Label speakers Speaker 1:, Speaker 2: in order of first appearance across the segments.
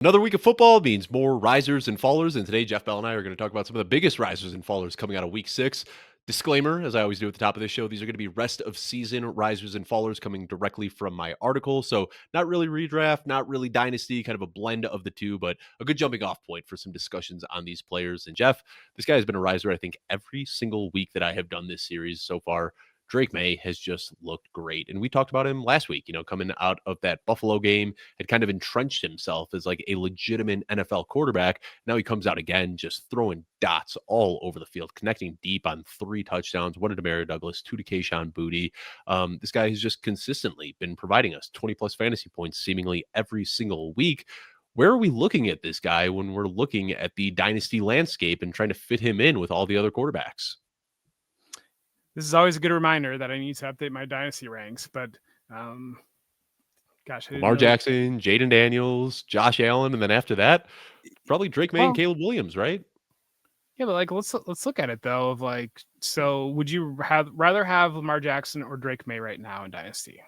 Speaker 1: Another week of football means more risers and fallers, and today Jeff Bell and I are going to talk about some of the biggest risers and fallers coming out of week 6. Disclaimer, as I always do at the top of this show, these are going to be rest of season risers and fallers coming directly from my article. So not really redraft, not really dynasty, kind of a blend of the two, but a good jumping off point for some discussions on these players. And Jeff, this guy has been a riser, I think, every single week that I have done this series so far. Drake Maye has just looked great. And we talked about him last week, coming out of that Buffalo game, had kind of entrenched himself as like a legitimate NFL quarterback. Now he comes out again, just throwing dots all over the field, connecting deep on 3 touchdowns, 1 to Demario Douglas, 2 to Kayshon Boutte. This guy has just consistently been providing us 20 plus fantasy points seemingly every single week. Where are we looking at this guy when we're looking at the dynasty landscape and trying to fit him in with all the other quarterbacks?
Speaker 2: This is always a good reminder that I need to update my dynasty ranks, but
Speaker 1: Lamar Jackson, Jaden Daniels, Josh Allen, and then after that, probably Drake Maye and Caleb Williams, right?
Speaker 2: Yeah, but let's look at it though. So would you rather have Lamar Jackson or Drake Maye right now in dynasty?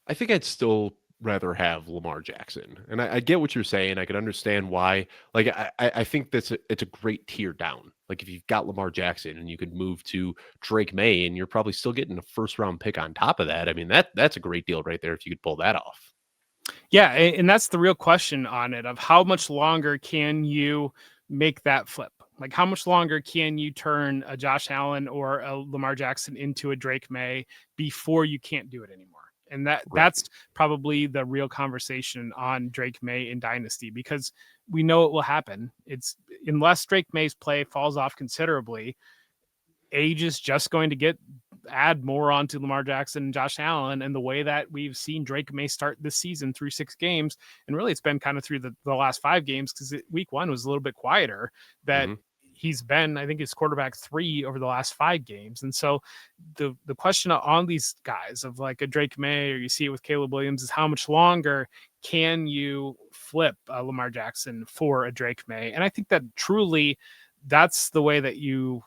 Speaker 1: I think I'd still rather have Lamar Jackson, and I get what you're saying. I can understand why. Like I think it's a great tier down. Like if you've got Lamar Jackson and you could move to Drake Maye, and you're probably still getting a first round pick on top of that. I mean that's a great deal right there if you could pull that off.
Speaker 2: Yeah, and that's the real question on it of how much longer can you make that flip? Like how much longer can you turn a Josh Allen or a Lamar Jackson into a Drake Maye before you can't do it anymore? And that's probably the real conversation on Drake Maye in Dynasty, because we know it will happen. It's unless Drake Maye's play falls off considerably, age is just going to add more onto Lamar Jackson and Josh Allen. And the way that we've seen Drake Maye start this season through 6 games, and really it's been kind of through the last 5 games, because week 1 was a little bit quieter, that he's been, I think, his quarterback 3 over the last 5 games. And so the question on these guys of like a Drake Maye, or you see it with Caleb Williams, is how much longer can you flip Lamar Jackson for a Drake Maye? And I think that truly that's the way that you,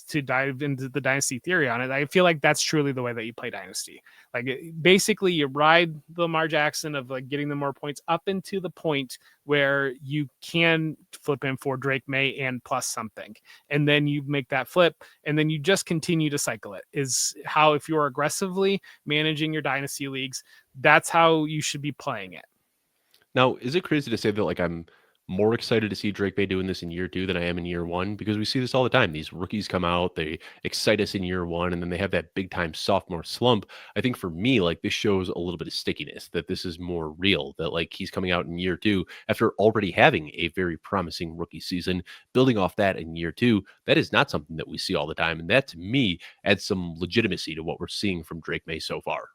Speaker 2: to dive into the dynasty theory on it, I feel like that's truly the way that you play dynasty. Like basically you ride the Lamar Jackson of like getting the more points up into the point where you can flip him for Drake Maye and plus something. And then you make that flip and then you just continue to cycle it, is how, if you're aggressively managing your dynasty leagues, that's how you should be playing it.
Speaker 1: Now, is it crazy to say that like I'm more excited to see Drake Maye doing this in year 2 than I am in year 1? Because we see this all the time. These rookies come out, they excite us in year 1, and then they have that big time sophomore slump. I think for me, like this shows a little bit of stickiness, that this is more real, that like he's coming out in year 2 after already having a very promising rookie season, building off that in year 2. That is not something that we see all the time. And that to me adds some legitimacy to what we're seeing from Drake Maye so far.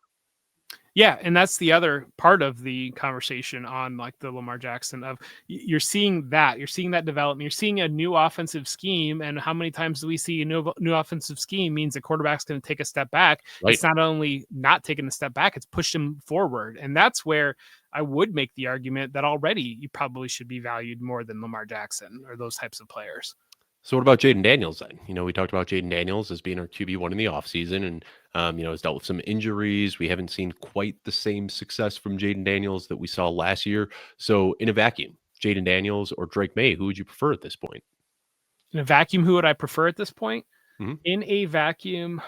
Speaker 2: Yeah, and that's the other part of the conversation on like the Lamar Jackson of you're seeing that development, you're seeing a new offensive scheme, and how many times do we see a new offensive scheme means the quarterback's going to take a step back. Right. It's not only not taking a step back, it's pushed him forward, and that's where I would make the argument that already you probably should be valued more than Lamar Jackson or those types of players.
Speaker 1: So what about Jaden Daniels then? We talked about Jaden Daniels as being our QB1 in the offseason and, has dealt with some injuries. We haven't seen quite the same success from Jaden Daniels that we saw last year. So in a vacuum, Jaden Daniels or Drake Maye, who would you prefer at this point?
Speaker 2: In a vacuum, who would I prefer at this point? In a vacuum,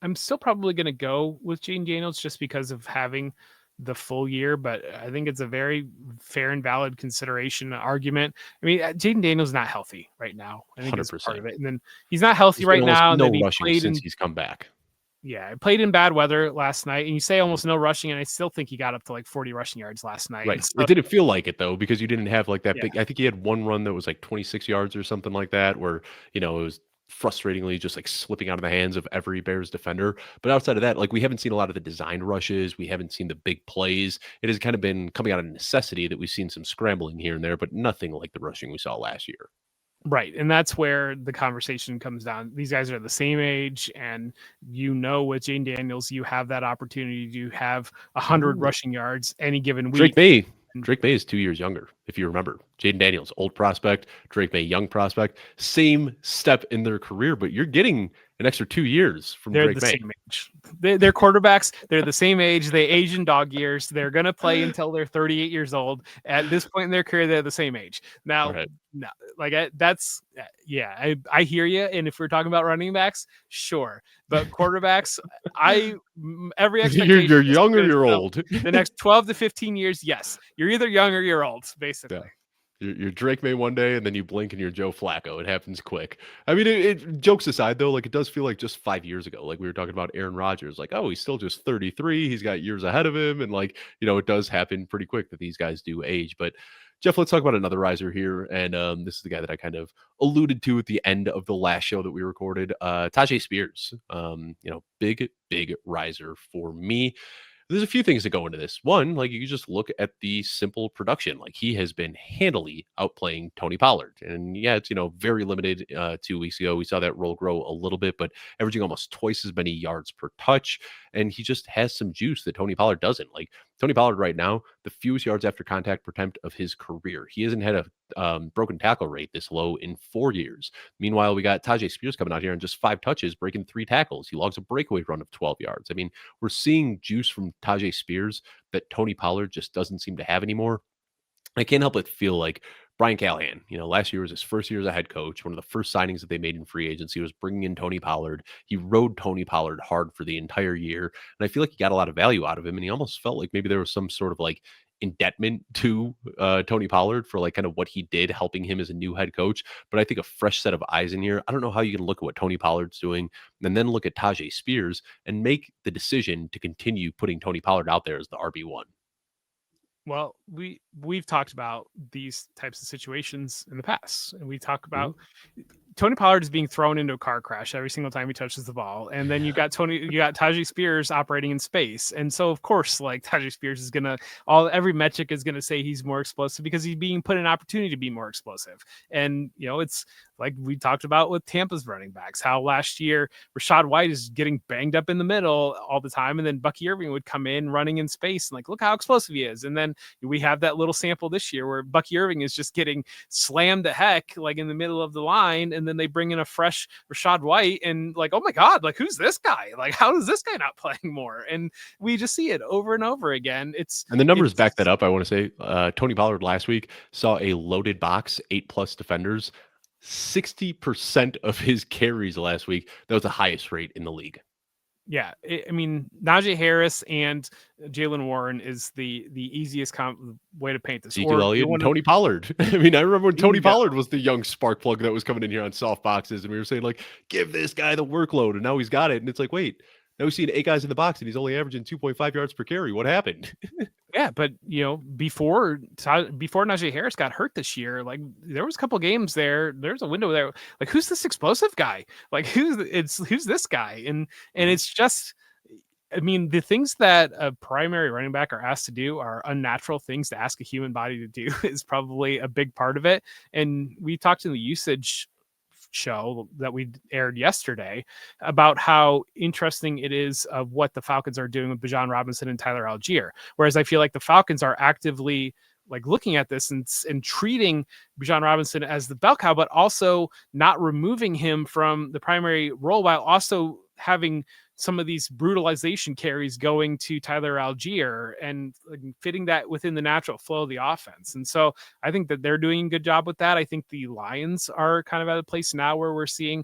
Speaker 2: I'm still probably going to go with Jaden Daniels just because of having the full year, but I think it's a very fair and valid consideration argument. I mean, Jaden Daniels is not healthy right now. I think 100%. It's part of it. And then he's not healthy right now.
Speaker 1: No rushing since he's come back.
Speaker 2: Yeah, I played in bad weather last night, and you say almost no rushing, and I still think he got up to like 40 rushing yards last night.
Speaker 1: Right. So, it didn't feel like it though, because you didn't have like that big. I think he had one run that was like 26 yards or something like that, where it was frustratingly just like slipping out of the hands of every Bears defender. But outside of that, like we haven't seen a lot of the designed rushes. We haven't seen the big plays. It has kind of been coming out of necessity that we've seen some scrambling here and there, but nothing like the rushing we saw last year.
Speaker 2: Right. And that's where the conversation comes down. These guys are the same age, and with Jaden Daniels, you have that opportunity to have 100 rushing yards any given week.
Speaker 1: Drake Maye is 2 years younger, if you remember. Jaden Daniels, old prospect. Drake Maye, young prospect. Same step in their career, but you're getting an extra 2 years from
Speaker 2: They're
Speaker 1: Drake
Speaker 2: the
Speaker 1: Maye.
Speaker 2: same age. They're quarterbacks. They're the same age. They age in dog years. They're going to play until they're 38 years old. At this point in their career, they're the same age. Now,
Speaker 1: Right.
Speaker 2: no, like that's, yeah, I hear you. And if we're talking about running backs, sure. But quarterbacks, every expectation
Speaker 1: You're
Speaker 2: is
Speaker 1: young or
Speaker 2: gonna
Speaker 1: you're
Speaker 2: develop
Speaker 1: old.
Speaker 2: the next 12 to 15 years. Yes, you're either young or you're old, basically.
Speaker 1: Yeah. You're Drake May one day, and then you blink and you're Joe Flacco. It happens quick. I mean, jokes aside, though, like it does feel like just 5 years ago, like we were talking about Aaron Rodgers, like, oh, he's still just 33. He's got years ahead of him. And like, it does happen pretty quick that these guys do age. But Jeff, let's talk about another riser here. And this is the guy that I kind of alluded to at the end of the last show that we recorded. Tyjae Spears, big riser for me. There's a few things that go into this. One, like you just look at the simple production. Like he has been handily outplaying Tony Pollard. And yeah, it's, very limited 2 weeks ago. We saw that role grow a little bit, but averaging almost twice as many yards per touch. And he just has some juice that Tony Pollard doesn't. Like Tony Pollard right now, the fewest yards after contact per attempt of his career. He hasn't had a broken tackle rate this low in 4 years. Meanwhile, we got Tyjae Spears coming out here and just 5 touches, breaking 3 tackles. He logs a breakaway run of 12 yards. I mean, we're seeing juice from Tyjae Spears that Tony Pollard just doesn't seem to have anymore. I can't help but feel like Brian Callahan, last year was his first year as a head coach. One of the first signings that they made in free agency was bringing in Tony Pollard. He rode Tony Pollard hard for the entire year. And I feel like he got a lot of value out of him. And he almost felt like maybe there was some sort of like indebtment to Tony Pollard for like kind of what he did helping him as a new head coach. But I think a fresh set of eyes in here. I don't know how you can look at what Tony Pollard's doing and then look at Tyjae Spears and make the decision to continue putting Tony Pollard out there as the RB1.
Speaker 2: Well, we've talked about these types of situations in the past, and we talk about Tony Pollard is being thrown into a car crash every single time he touches the ball, and then you got Tyjae Spears operating in space, and so of course, like Tyjae Spears is gonna every metric is gonna say he's more explosive because he's being put in an opportunity to be more explosive, and it's like we talked about with Tampa's running backs, how last year Rachaad White is getting banged up in the middle all the time, and then Bucky Irving would come in running in space and like, look how explosive he is. And then we have that little sample this year where Bucky Irving is just getting slammed to heck, like in the middle of the line, and then they bring in a fresh Rachaad White and like, oh my God, like who's this guy? Like, how is this guy not playing more? And we just see it over and over again.
Speaker 1: And the numbers back that up. I want to say Tony Pollard last week saw a loaded box, 8+ defenders. 60% of his carries last week. That was the highest rate in the league.
Speaker 2: Yeah, I mean, Najee Harris and Jaylen Warren is the easiest way to paint this.
Speaker 1: Ezekiel Elliott and Tony Pollard. I mean, I remember when Tony Pollard was the young spark plug that was coming in here on soft boxes, and we were saying like, give this guy the workload, and now he's got it. And it's like, wait, now we've seen 8 guys in the box, and he's only averaging 2.5 yards per carry. What happened?
Speaker 2: Yeah, but before Najee Harris got hurt this year, like there was a couple games there. There's a window there. Like, who's this explosive guy? Like, who's this guy? And it's just, I mean, the things that a primary running back are asked to do are unnatural things to ask a human body to do is probably a big part of it. And we talked in the usage show that we aired yesterday about how interesting it is of what the Falcons are doing with Bijan Robinson and Tyler Algier. Whereas I feel like the Falcons are actively like looking at this and treating Bijan Robinson as the bell cow, but also not removing him from the primary role while also having some of these brutalization carries going to Tyler Algier and fitting that within the natural flow of the offense. And so I think that they're doing a good job with that. I think the Lions are kind of at a place now where we're seeing,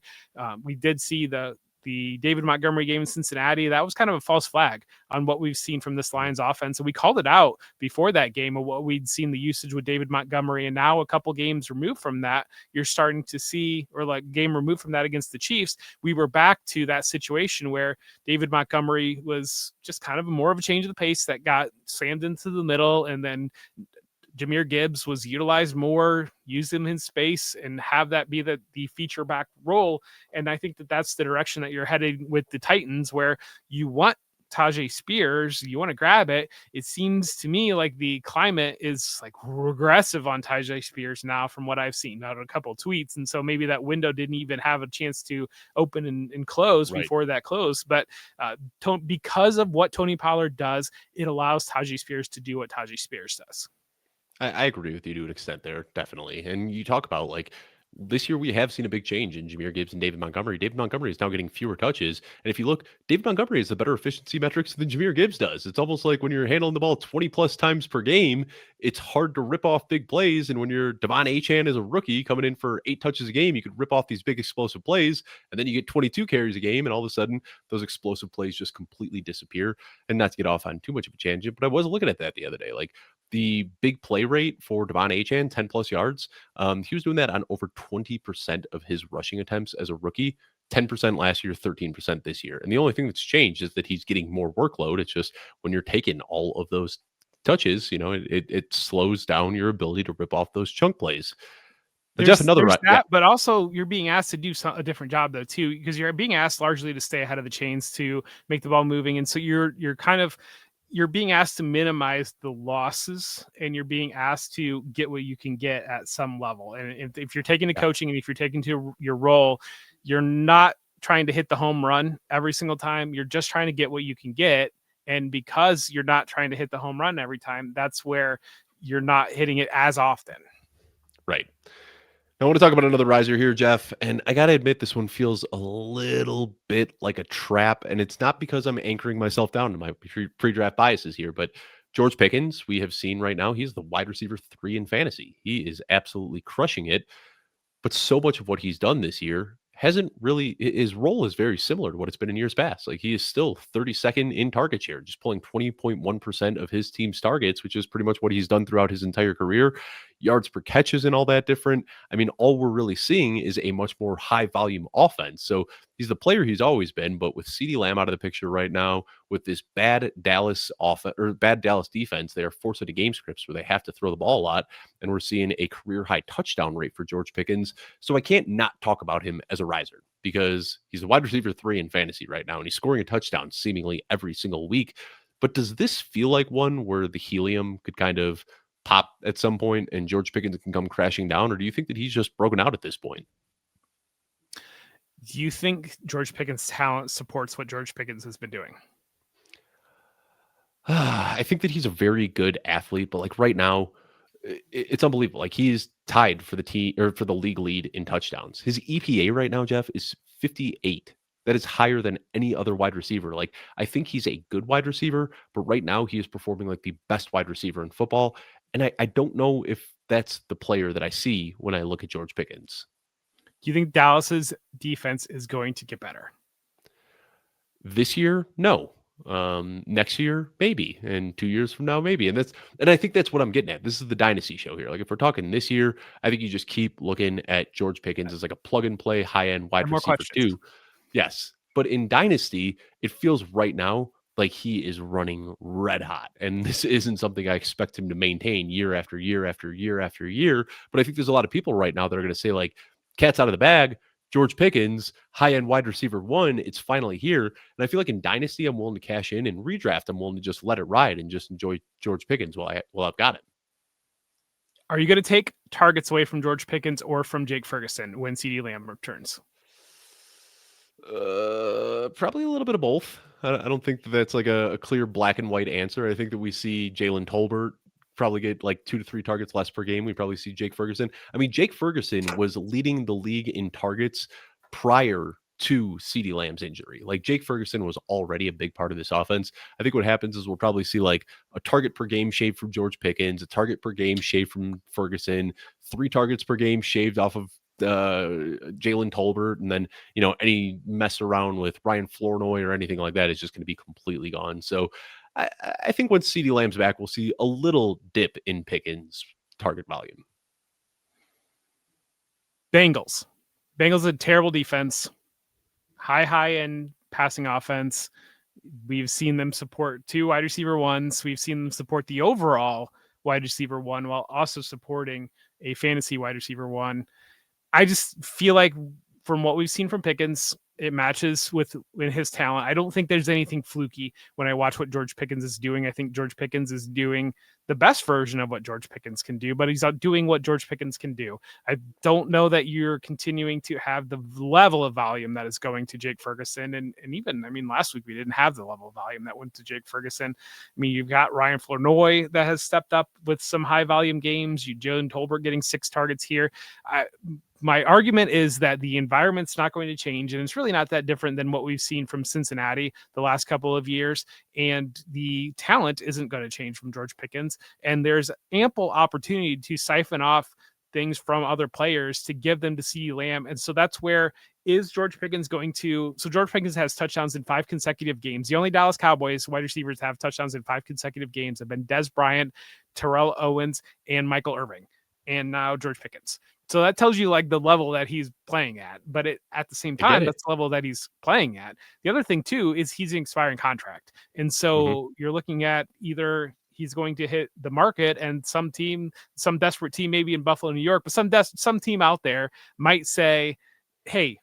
Speaker 2: we did see the David Montgomery game in Cincinnati. That was kind of a false flag on what we've seen from this Lions offense. And we called it out before that game of what we'd seen the usage with David Montgomery. And now a couple games removed from that, you're starting to see, or like game removed from that against the Chiefs, we were back to that situation where David Montgomery was just kind of more of a change of the pace that got slammed into the middle. And then Jahmyr Gibbs was utilized more, use him in space, and have that be the feature back role. And I think that that's the direction that you're headed with the Titans, where you want Tyjae Spears, you want to grab it. It seems to me like the climate is like regressive on Tyjae Spears now from what I've seen out of a couple of tweets. And so maybe that window didn't even have a chance to open and close before that closed. But because of what Tony Pollard does, it allows Tyjae Spears to do what Tyjae Spears does.
Speaker 1: I agree with you to an extent there, definitely. And you talk about like this year we have seen a big change in Jameer Gibbs and David Montgomery. David Montgomery is now getting fewer touches. And if you look, David Montgomery has the better efficiency metrics than Jameer Gibbs does. It's almost like when you're handling the ball 20 plus times per game, it's hard to rip off big plays. And when you're Devon Achane as a rookie coming in for 8 touches a game, you could rip off these big explosive plays. And then you get 22 carries a game. And all of a sudden, those explosive plays just completely disappear. And not to get off on too much of a tangent, but I was looking at that the other day. Like the big play rate for Devon Achane, 10 plus yards. He was doing that on over 20% of his rushing attempts as a rookie. 10% last year, 13% this year. And the only thing that's changed is that he's getting more workload. It's just when you're taking all of those touches, it slows down your ability to rip off those chunk plays. But Jeff,
Speaker 2: There's that, but also you're being asked to do a different job though too, because you're being asked largely to stay ahead of the chains to make the ball moving, and so you're being asked to minimize the losses, and you're being asked to get what you can get at some level. And if you're taking to coaching and if you're taking to your role, you're not trying to hit the home run every single time. You're just trying to get what you can get. And because you're not trying to hit the home run every time, that's where you're not hitting it as often.
Speaker 1: Right. I want to talk about another riser here, Jeff, and I got to admit this one feels a little bit like a trap, and it's not because I'm anchoring myself down to my pre-draft biases here, but George Pickens, we have seen right now, he's the wide receiver 3 in fantasy. He is absolutely crushing it, but so much of what he's done this year hasn't really, his role is very similar to what it's been in years past. Like he is still 32nd in target share, just pulling 20.1% of his team's targets, which is pretty much what he's done throughout his entire career. Yards per catch isn't all that different. I mean, all we're really seeing is a much more high volume offense. So he's the player he's always been, but with CeeDee Lamb out of the picture right now, with this bad Dallas offense or bad Dallas defense, they are forced into game scripts where they have to throw the ball a lot. And we're seeing a career high touchdown rate for George Pickens. So I can't not talk about him as a riser because he's a wide receiver 3 in fantasy right now, and he's scoring a touchdown seemingly every single week. But does this feel like one where the helium could kind of pop at some point and George Pickens can come crashing down? Or do you think that he's just broken out at this point?
Speaker 2: Do you think George Pickens' talent supports what George Pickens has been doing?
Speaker 1: I think that he's a very good athlete, but like right now, it's unbelievable. Like he's tied for the team or for the league lead in touchdowns. His EPA right now, Jeff, is 58. That is higher than any other wide receiver. Like I think he's a good wide receiver, but right now he is performing like the best wide receiver in football. And I don't know if that's the player that I see when I look at George Pickens.
Speaker 2: Do you think Dallas's defense is going to get better?
Speaker 1: This year, no. Next year, maybe, and 2 years from now, maybe. And I think that's what I'm getting at. This is the dynasty show here. Like if we're talking this year, I think you just keep looking at George Pickens as like a plug and play high end wide receiver too. Yes, but in dynasty, it feels right now like he is running red hot, and this isn't something I expect him to maintain year after year after year after year. But I think there's a lot of people right now that are going to say like, cat's out of the bag. George Pickens, high-end wide receiver 1, it's finally here. And I feel like in Dynasty, I'm willing to cash in, and redraft, I'm willing to just let it ride and just enjoy George Pickens while I've got it.
Speaker 2: Are you going to take targets away from George Pickens or from Jake Ferguson when CeeDee Lamb returns?
Speaker 1: Probably a little bit of both. I don't think that's like a clear black and white answer. I think that we see Jalen Tolbert probably get like 2 to 3 targets less per game. We probably see Jake Ferguson. I mean, Jake Ferguson was leading the league in targets prior to CeeDee Lamb's injury. Like Jake Ferguson was already a big part of this offense. I think what happens is we'll probably see like a target per game shaved from George Pickens, a target per game shaved from Ferguson, 3 targets per game shaved off of Jalen Tolbert, and then any mess around with Ryan Flournoy or anything like that is just going to be completely gone. So I think when CeeDee Lamb's back, we'll see a little dip in Pickens' target volume.
Speaker 2: Bengals a terrible defense, high end passing offense. We've seen them support 2 wide receiver 1s. We've seen them support the overall wide receiver 1 while also supporting a fantasy wide receiver 1. I just feel like from what we've seen from Pickens, it matches with his talent. I don't think there's anything fluky when I watch what George Pickens is doing. I think George Pickens is doing the best version of what George Pickens can do, but he's not doing what George Pickens can do. I don't know that you're continuing to have the level of volume that is going to Jake Ferguson. And even, I mean, last week we didn't have the level of volume that went to Jake Ferguson. I mean, you've got Ryan Flournoy that has stepped up with some high volume games. Joe Tolbert getting 6 targets here. My argument is that the environment's not going to change, and it's really not that different than what we've seen from Cincinnati the last couple of years. And the talent isn't going to change from George Pickens. And there's ample opportunity to siphon off things from other players to give them to CeeDee Lamb. And so that's where is George Pickens going to? So George Pickens has touchdowns in 5 consecutive games. The only Dallas Cowboys wide receivers have touchdowns in 5 consecutive games have been Dez Bryant, Terrell Owens, and Michael Irving, and now George Pickens. So that tells you like the level that he's playing at, but at the same time, that's the level that he's playing at. The other thing too, is he's an expiring contract. And so you're looking at either he's going to hit the market and some desperate team, maybe in Buffalo, New York, but some team out there might say, hey,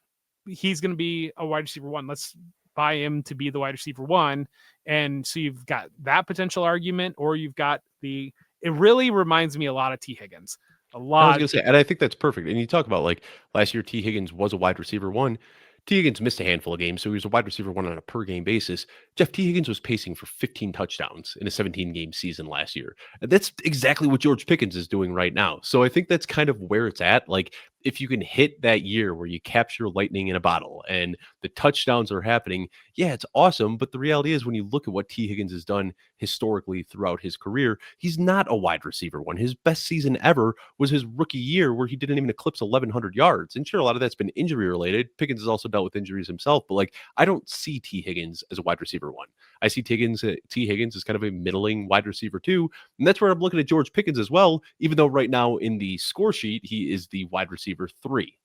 Speaker 2: he's going to be a wide receiver 1. Let's buy him to be the wide receiver 1. And so you've got that potential argument, or you've got it really reminds me a lot of T. Higgins. A lot.
Speaker 1: I was going to say, and I think that's perfect. And you talk about like last year, T. Higgins was a wide receiver 1. T. Higgins missed a handful of games, so he was a wide receiver 1 on a per game basis. T. Higgins was pacing for 15 touchdowns in a 17-game season last year. And that's exactly what George Pickens is doing right now. So I think that's kind of where it's at. Like, if you can hit that year where you capture lightning in a bottle and the touchdowns are happening, yeah, it's awesome. But the reality is, when you look at what T. Higgins has done historically throughout his career, he's not a wide receiver 1. His best season ever was his rookie year, where he didn't even eclipse 1,100 yards. And sure, a lot of that's been injury related. Pickens has also dealt with injuries himself, but like, I don't see T. Higgins as a wide receiver 1. I see T. Higgins as kind of a middling wide receiver 2. And that's where I'm looking at George Pickens as well, even though right now in the score sheet, he is the wide receiver 3.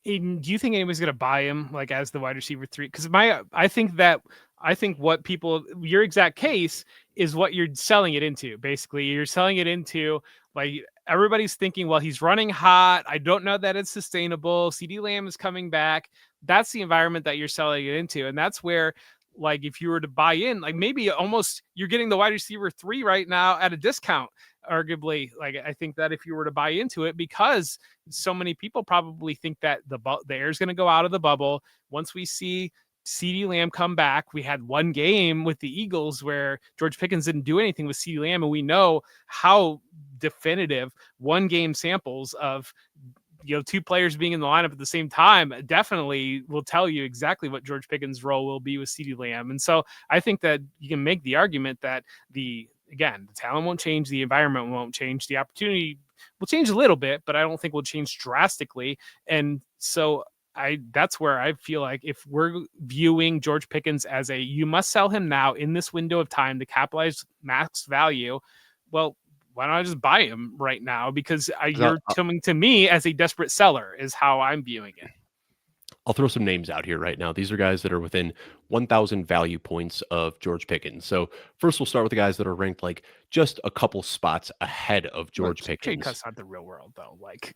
Speaker 2: Do you think anybody's going to buy him like as the wide receiver 3? Because I think what people, your exact case is what you're selling it into. Basically, you're selling it into like everybody's thinking, well, he's running hot. I don't know that it's sustainable. CeeDee Lamb is coming back. That's the environment that you're selling it into. And that's where, like, if you were to buy in, like maybe almost you're getting the wide receiver 3 right now at a discount, arguably. Like, I think that if you were to buy into it, because so many people probably think that the air is going to go out of the bubble once we see CeeDee Lamb come back. We had one game with the Eagles where George Pickens didn't do anything with CeeDee Lamb, and we know how definitive one game samples of 2 players being in the lineup at the same time definitely will tell you exactly what George Pickens' role will be with CeeDee Lamb. And so I think that you can make the argument that the talent won't change, the environment won't change, the opportunity will change a little bit, but I don't think will change drastically. And so that's where I feel like if we're viewing George Pickens as you must sell him now in this window of time to capitalize max value, well, why don't I just buy him right now? Because you're coming to me as a desperate seller is how I'm viewing it.
Speaker 1: I'll throw some names out here right now. These are guys that are within 1,000 value points of George Pickens. So first, we'll start with the guys that are ranked like just a couple spots ahead of George Pickens.
Speaker 2: That's not the real world, though. Like,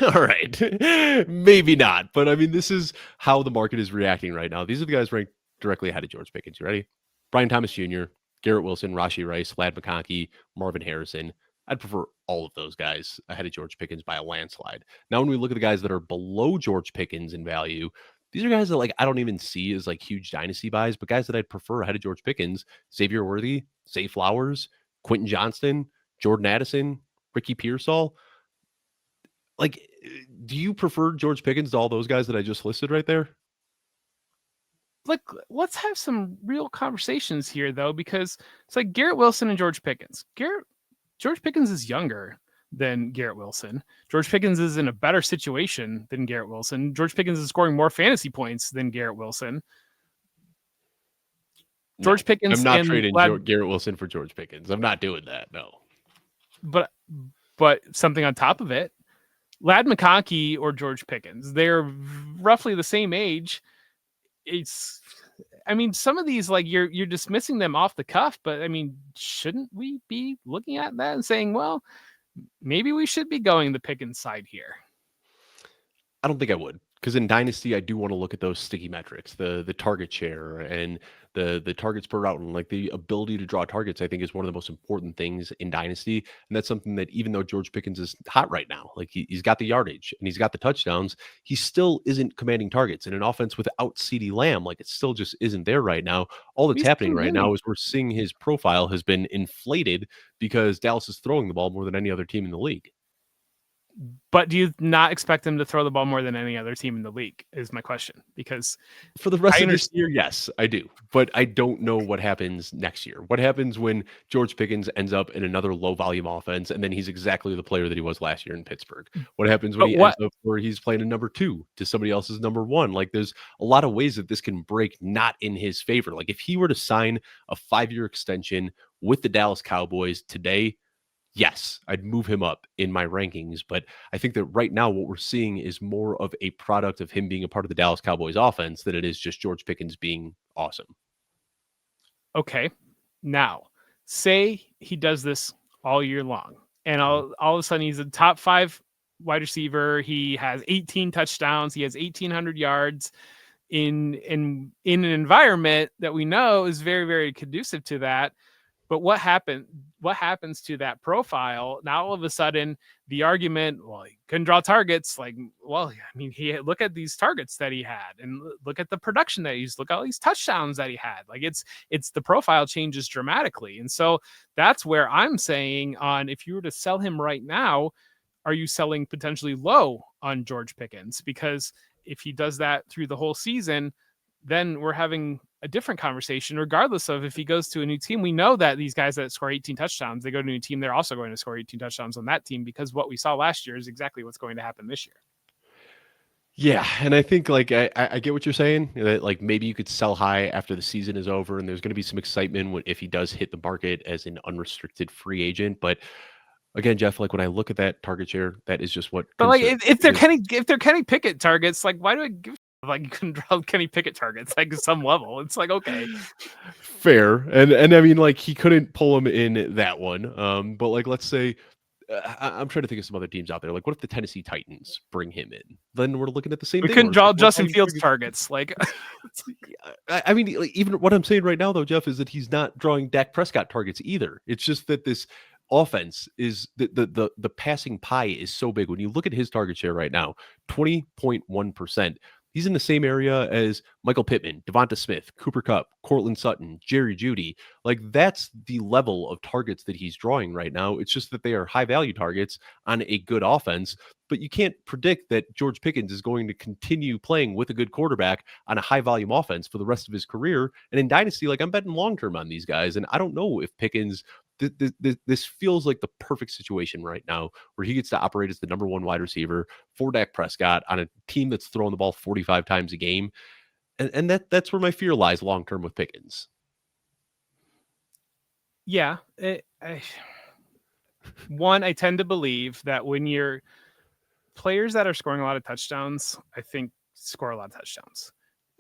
Speaker 1: all right, maybe not, but I mean, this is how the market is reacting right now. These are the guys ranked directly ahead of George Pickens. You ready? Brian Thomas Jr., Garrett Wilson, Rashee Rice, Ladd McConkey, Marvin Harrison. I'd prefer all of those guys ahead of George Pickens by a landslide. Now, when we look at the guys that are below George Pickens in value, these are guys that like I don't even see as like huge dynasty buys, but guys that I'd prefer ahead of George Pickens: Xavier Worthy, Zay Flowers, Quentin Johnston, Jordan Addison, Ricky Pearsall. Like, do you prefer George Pickens to all those guys that I just listed right there?
Speaker 2: Like, let's have some real conversations here, though, because it's like Garrett Wilson and George Pickens. George Pickens is younger than Garrett Wilson. George Pickens is in a better situation than Garrett Wilson. George Pickens is scoring more fantasy points than Garrett Wilson. George Pickens.
Speaker 1: I'm not trading Garrett Wilson for George Pickens. I'm not doing that. No.
Speaker 2: But something on top of it, Ladd McConkey or George Pickens, they're roughly the same age. I mean, some of these, like, you're dismissing them off the cuff, but I mean, shouldn't we be looking at that and saying, well, maybe we should be going the Pickens side here?
Speaker 1: I don't think I would, because in Dynasty, I do want to look at those sticky metrics, the target share and the targets per route, and like the ability to draw targets. I think is one of the most important things in Dynasty, and that's something that even though George Pickens is hot right now, like he's got the yardage and he's got the touchdowns, he still isn't commanding targets in an offense without CeeDee Lamb. Like it still just isn't there right now. All that's
Speaker 2: He's
Speaker 1: happening
Speaker 2: been
Speaker 1: right
Speaker 2: really,
Speaker 1: now is we're seeing his profile has been inflated because Dallas is throwing the ball more than any other team in the league.
Speaker 2: but do you not expect him to throw the ball more than any other team in the league? Is my question, because
Speaker 1: For the rest
Speaker 2: I
Speaker 1: of this
Speaker 2: understand.
Speaker 1: year, yes, I do. But I don't know what happens next year. What happens when George Pickens ends up in another low volume offense and then he's exactly the player that he was last year in Pittsburgh? What happens when
Speaker 2: But
Speaker 1: he
Speaker 2: what
Speaker 1: ends up where he's playing a number two to somebody else's number one? Like there's a lot of ways that this can break not in his favor. Like if he were to sign a 5-year extension with the Dallas Cowboys today, yes, I'd move him up in my rankings. But I think that right now, what we're seeing is more of a product of him being a part of the Dallas Cowboys offense than it is just George Pickens being awesome.
Speaker 2: Okay, now say he does this all year long, and
Speaker 1: Mhm.
Speaker 2: all of a sudden he's a top 5 wide receiver. He has 18 touchdowns. He has 1,800 yards in an environment that we know is very, very conducive to that. But what happens to that profile? Now all of a sudden the argument, well, he couldn't draw targets. Like, well, I mean, he look at these targets that he had and look at the production that he's look at all these touchdowns that he had. Like it's the profile changes dramatically. And so that's where I'm saying on if you were to sell him right now, are you selling potentially low on George Pickens? Because if he does that through the whole season, then we're having a different conversation, regardless of if he goes to a new team. We know that these guys that score 18 touchdowns, they go to a new team, they're also going to score 18 touchdowns on that team, because what we saw last year is exactly what's going to happen this year.
Speaker 1: Yeah, and I think like I get what you're saying. That like maybe you could sell high after the season is over, and there's going to be some excitement if he does hit the market as an unrestricted free agent. But again, Jeff, like when I look at that target share, that is just what
Speaker 2: But like
Speaker 1: concerns
Speaker 2: if
Speaker 1: me.
Speaker 2: they're Kenny Pickett targets, like why do I give like you can draw Kenny Pickett targets like at some level? It's like okay.
Speaker 1: Fair, and I mean, like, he couldn't pull him in that one, but, like, let's say, I'm trying to think of some other teams out there, like, what if the Tennessee Titans bring him in? Then we're looking at the same
Speaker 2: We
Speaker 1: thing where
Speaker 2: couldn't
Speaker 1: it's
Speaker 2: draw
Speaker 1: like, well,
Speaker 2: Justin
Speaker 1: how you
Speaker 2: Fields
Speaker 1: bring
Speaker 2: targets. Like
Speaker 1: yeah, I mean, like, even what I'm saying right now, though, Jeff, is that he's not drawing Dak Prescott targets either. It's just that this offense is the passing pie is so big. When you look at his target share right now, 20.1%. He's in the same area as Michael Pittman, Devonta Smith, Cooper Kupp, Cortland Sutton, Jerry Jeudy. Like that's the level of targets that he's drawing right now. It's just that they are high value targets on a good offense. But you can't predict that George Pickens is going to continue playing with a good quarterback on a high volume offense for the rest of his career. And in Dynasty, like I'm betting long term on these guys. And I don't know if Pickens, this feels like the perfect situation right now where he gets to operate as the number one wide receiver for Dak Prescott on a team that's throwing the ball 45 times a game. And that's where my fear lies long term with Pickens.
Speaker 2: yeah, one, I tend to believe that when you're players that are scoring a lot of touchdowns, I think score a lot of touchdowns.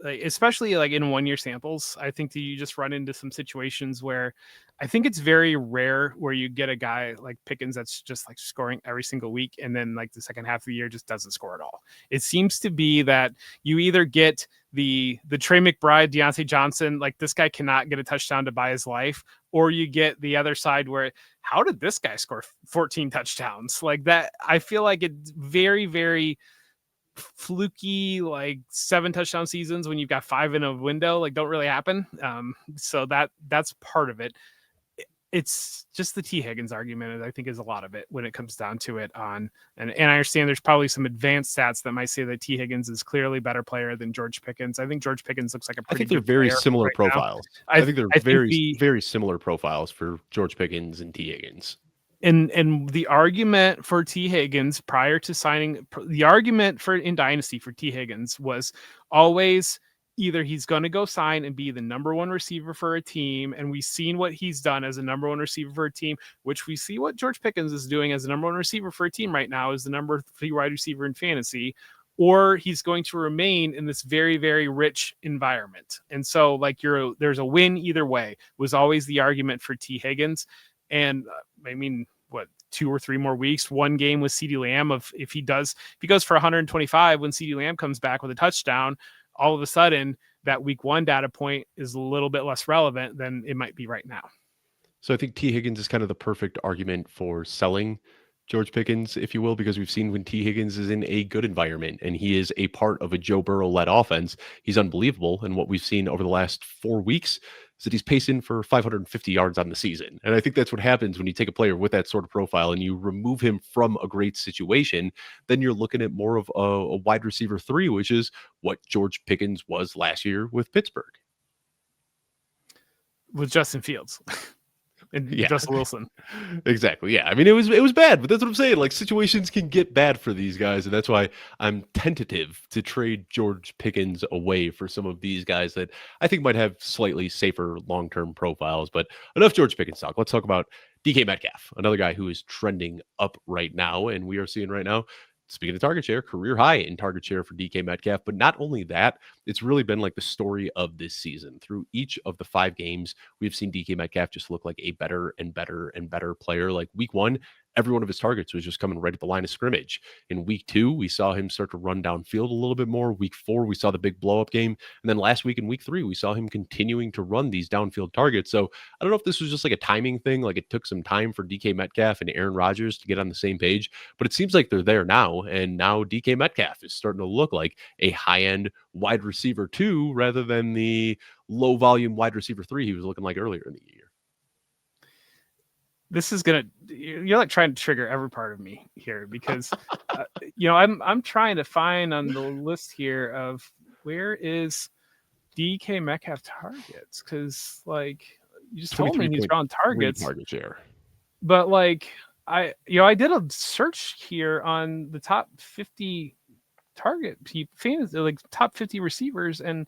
Speaker 2: Like, especially like in 1 year samples, I think that you just run into some situations where I think it's very rare where you get a guy like Pickens that's just like scoring every single week, and then like the second half of the year just doesn't score at all. It seems to be that you either get the Trey McBride, Deontay Johnson, like this guy cannot get a touchdown to buy his life, or you get the other side where how did this guy score 14 touchdowns like that? I feel like it's very, very fluky, like 7 touchdown seasons when you've got 5 in a window, like don't really happen. So that's part of it. It's just the T Higgins argument, I think, is a lot of it when it comes down to it. And I understand there's probably some advanced stats that might say that T Higgins is clearly a better player than George Pickens. I think George Pickens looks like a
Speaker 1: I
Speaker 2: pretty
Speaker 1: think they're
Speaker 2: good
Speaker 1: very
Speaker 2: player
Speaker 1: similar
Speaker 2: right now.
Speaker 1: profiles.
Speaker 2: I
Speaker 1: I think they're
Speaker 2: I think
Speaker 1: very,
Speaker 2: the
Speaker 1: very similar profiles for George Pickens and T. Higgins.
Speaker 2: and the argument for T Higgins prior to signing, the argument for in Dynasty for T Higgins was always either he's going to go sign and be the number one receiver for a team, and we've seen what he's done as a number one receiver for a team, which we see what George Pickens is doing as the number one receiver for a team right now, is the number 3 wide receiver in fantasy, or he's going to remain in this very, very rich environment. And so like there's a win either way was always the argument for T Higgins. And I mean, 2 or 3 more weeks, one game with CeeDee Lamb. If he goes for 125 when CeeDee Lamb comes back with a touchdown, all of a sudden that week 1 data point is a little bit less relevant than it might be right now.
Speaker 1: So I think T. Higgins is kind of the perfect argument for selling George Pickens, if you will, because we've seen when T. Higgins is in a good environment and he is a part of a Joe Burrow-led offense, he's unbelievable. And what we've seen over the last 4 weeks is that he's pacing for 550 yards on the season. And I think that's what happens when you take a player with that sort of profile and you remove him from a great situation. Then you're looking at more of a wide receiver 3, which is what George Pickens was last year with Pittsburgh.
Speaker 2: With Justin Fields. And Russell Wilson.
Speaker 1: Exactly. Yeah. I mean, it was bad, but that's what I'm saying. Like, situations can get bad for these guys, and that's why I'm tentative to trade George Pickens away for some of these guys that I think might have slightly safer long-term profiles. But enough George Pickens talk. Let's talk about DK Metcalf, another guy who is trending up right now, and we are seeing right now, speaking of target share, career high in target share for DK Metcalf. But not only that, it's really been like the story of this season. Through each of the 5 games, we've seen DK Metcalf just look like a better and better and better player. Like week 1, every one of his targets was just coming right at the line of scrimmage. In week 2, we saw him start to run downfield a little bit more. Week 4, we saw the big blow-up game. And then last week in week 3, we saw him continuing to run these downfield targets. So I don't know if this was just like a timing thing, like it took some time for DK Metcalf and Aaron Rodgers to get on the same page, but it seems like they're there now. And now DK Metcalf is starting to look like a high-end wide receiver 2 rather than the low-volume wide receiver 3 he was looking like earlier in the year.
Speaker 2: This is you're like trying to trigger every part of me here because I'm trying to find on the list here of where is DK Metcalf targets, because like you just told me he's drawing targets,
Speaker 1: target share,
Speaker 2: but like I did a search here on the top 50 target fans, like top 50 receivers, and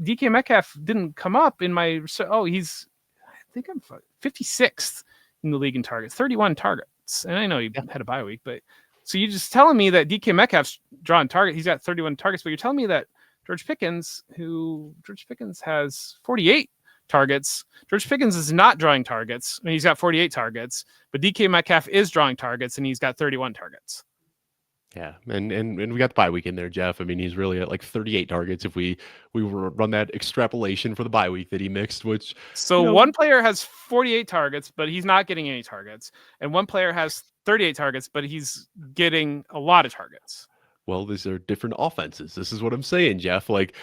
Speaker 2: DK Metcalf didn't come up in my. I think I'm 56th in the league in targets, 31 targets. And I know he had a bye week, but so you're just telling me that DK Metcalf's drawing target. He's got 31 targets, but you're telling me that George Pickens has 48 targets. George Pickens is not drawing targets. I mean, he's got 48 targets, but DK Metcalf is drawing targets and he's got 31 targets.
Speaker 1: Yeah, and we got the bye week in there, Jeff. I mean, he's really at like 38 targets if we run that extrapolation for the bye week that he mixed, which...
Speaker 2: So one player has 48 targets, but he's not getting any targets. And one player has 38 targets, but he's getting a lot of targets.
Speaker 1: Well, these are different offenses. This is what I'm saying, Jeff. Like,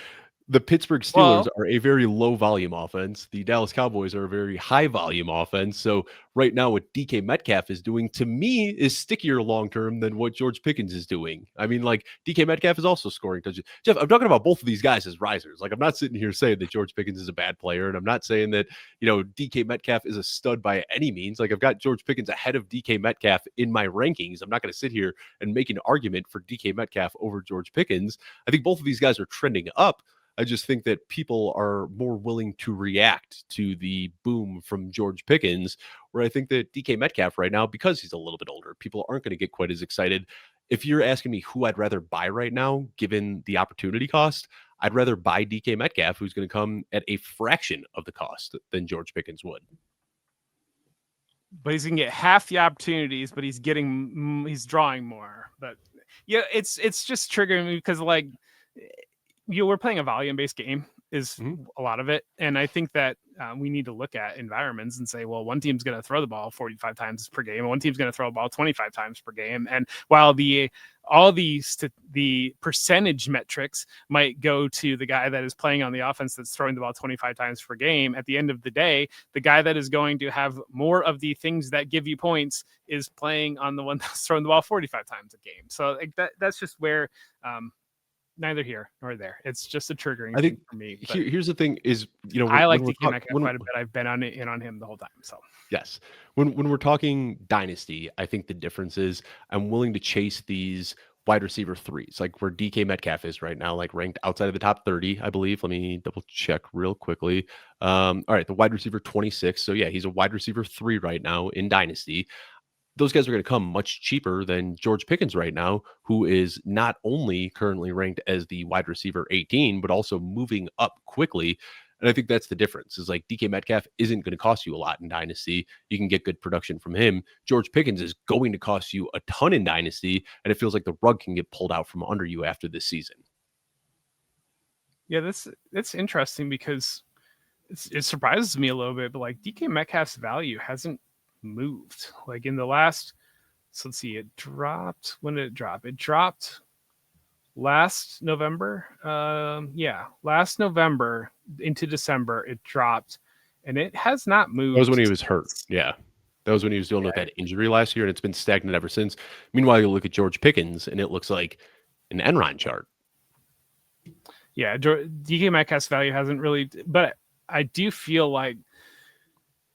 Speaker 1: the Pittsburgh Steelers are a very low volume offense. The Dallas Cowboys are a very high volume offense. So right now what DK Metcalf is doing, to me, is stickier long-term than what George Pickens is doing. I mean, like, DK Metcalf is also scoring touches. Jeff, I'm talking about both of these guys as risers. Like, I'm not sitting here saying that George Pickens is a bad player, and I'm not saying that, DK Metcalf is a stud by any means. Like, I've got George Pickens ahead of DK Metcalf in my rankings. I'm not going to sit here and make an argument for DK Metcalf over George Pickens. I think both of these guys are trending up. I just think that people are more willing to react to the boom from George Pickens, where I think that DK Metcalf right now, because he's a little bit older, people aren't going to get quite as excited. If you're asking me who I'd rather buy right now, given the opportunity cost, I'd rather buy DK Metcalf, who's going to come at a fraction of the cost than George Pickens would.
Speaker 2: But he's going to get half the opportunities, but he's drawing more. But yeah, it's just triggering me because like, we're playing a volume-based game is a lot of it. And I think that we need to look at environments and say, well, one team's going to throw the ball 45 times per game, and one team's going to throw the ball 25 times per game. And while the percentage metrics might go to the guy that is playing on the offense that's throwing the ball 25 times per game, at the end of the day, the guy that is going to have more of the things that give you points is playing on the one that's throwing the ball 45 times a game. So like that's just where neither here nor there. It's just a triggering thing for me.
Speaker 1: Here's the thing is,
Speaker 2: I like DK Metcalf quite a bit. I've been on him the whole time. So
Speaker 1: yes, when we're talking dynasty, I think the difference is I'm willing to chase these wide receiver 3s, like where DK Metcalf is right now, like ranked outside of the top 30, I believe. Let me double check real quickly. All right, the wide receiver 26. So yeah, he's a wide receiver 3 right now in dynasty. Those guys are going to come much cheaper than George Pickens right now, who is not only currently ranked as the wide receiver 18, but also moving up quickly. And I think that's the difference is like DK Metcalf isn't going to cost you a lot in Dynasty. You can get good production from him. George Pickens is going to cost you a ton in Dynasty. And it feels like the rug can get pulled out from under you after this season.
Speaker 2: Yeah, that's interesting because it surprises me a little bit, but like DK Metcalf's value hasn't moved. Like in the last, so let's see, it dropped. When did it drop? It dropped last November. Last November into December, it dropped, and it has not moved.
Speaker 1: That was when he was hurt. Yeah. That was when he was dealing with that injury last year, and it's been stagnant ever since. Meanwhile, you look at George Pickens, and it looks like an Enron chart.
Speaker 2: Yeah, DK Metcalf's value hasn't really, but I do feel like